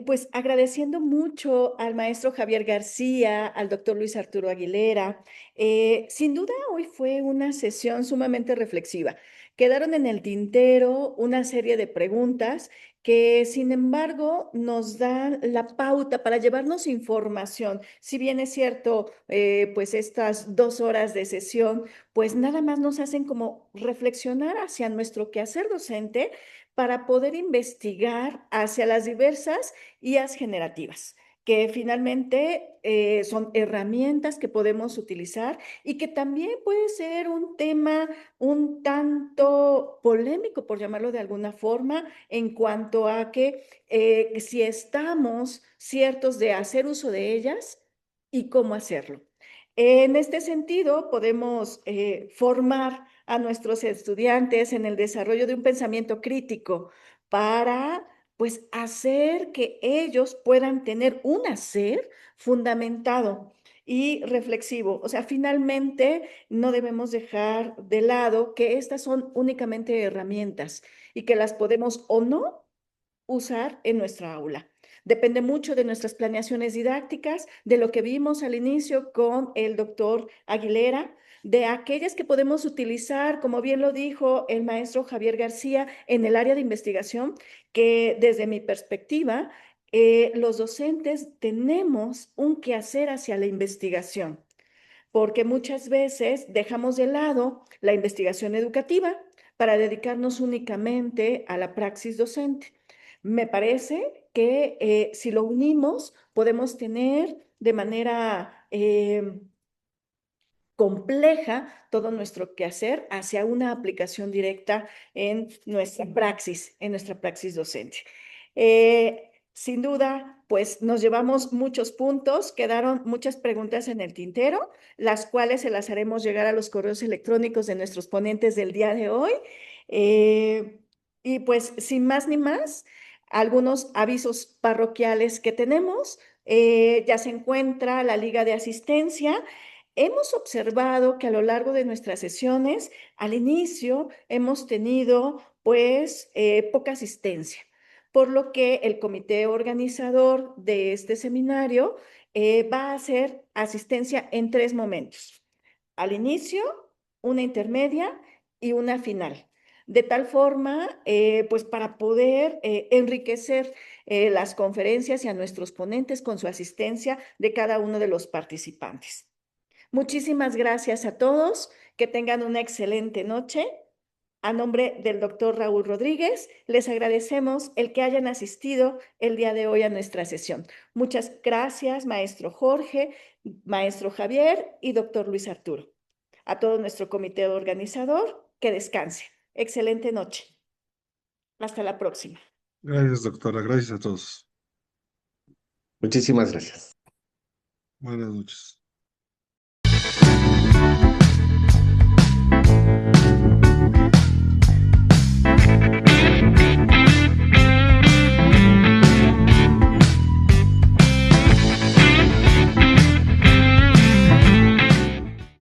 Pues agradeciendo mucho al maestro Javier García, al doctor Luis Arturo Aguilera. Sin duda, hoy fue una sesión sumamente reflexiva. Quedaron en el tintero una serie de preguntas que, sin embargo, nos dan la pauta para llevarnos información. Si bien es cierto, pues estas 2 horas de sesión, pues nada más nos hacen como reflexionar hacia nuestro quehacer docente, para poder investigar hacia las diversas IAs generativas, que finalmente son herramientas que podemos utilizar y que también puede ser un tema un tanto polémico, por llamarlo de alguna forma, en cuanto a que si estamos ciertos de hacer uso de ellas y cómo hacerlo. En este sentido, podemos formar a nuestros estudiantes en el desarrollo de un pensamiento crítico para, pues, hacer que ellos puedan tener un hacer fundamentado y reflexivo. O sea, finalmente no debemos dejar de lado que estas son únicamente herramientas y que las podemos o no usar en nuestra aula. Depende mucho de nuestras planeaciones didácticas, de lo que vimos al inicio con el doctor Aguilera, de aquellas que podemos utilizar, como bien lo dijo el maestro Javier García, en el área de investigación, que desde mi perspectiva, los docentes tenemos un quehacer hacia la investigación, porque muchas veces dejamos de lado la investigación educativa para dedicarnos únicamente a la praxis docente. Me parece que si lo unimos, podemos tener de manera compleja todo nuestro quehacer hacia una aplicación directa en nuestra praxis docente. Sin duda, pues nos llevamos muchos puntos, quedaron muchas preguntas en el tintero, las cuales se las haremos llegar a los correos electrónicos de nuestros ponentes del día de hoy. Y pues sin más ni más, algunos avisos parroquiales que tenemos. Ya se encuentra la Liga de Asistencia. Hemos observado que a lo largo de nuestras sesiones, al inicio, hemos tenido pues poca asistencia, por lo que el comité organizador de este seminario va a hacer asistencia en 3 momentos: al inicio, una intermedia y una final. De tal forma, pues para poder enriquecer las conferencias y a nuestros ponentes con su asistencia de cada uno de los participantes. Muchísimas gracias a todos, que tengan una excelente noche. A nombre del doctor Raúl Rodríguez, les agradecemos el que hayan asistido el día de hoy a nuestra sesión. Muchas gracias, maestro Jorge, maestro Javier y doctor Luis Arturo. A todo nuestro comité organizador, que descanse. Excelente noche. Hasta la próxima. Gracias, doctora. Gracias a todos. Muchísimas gracias. Buenas noches.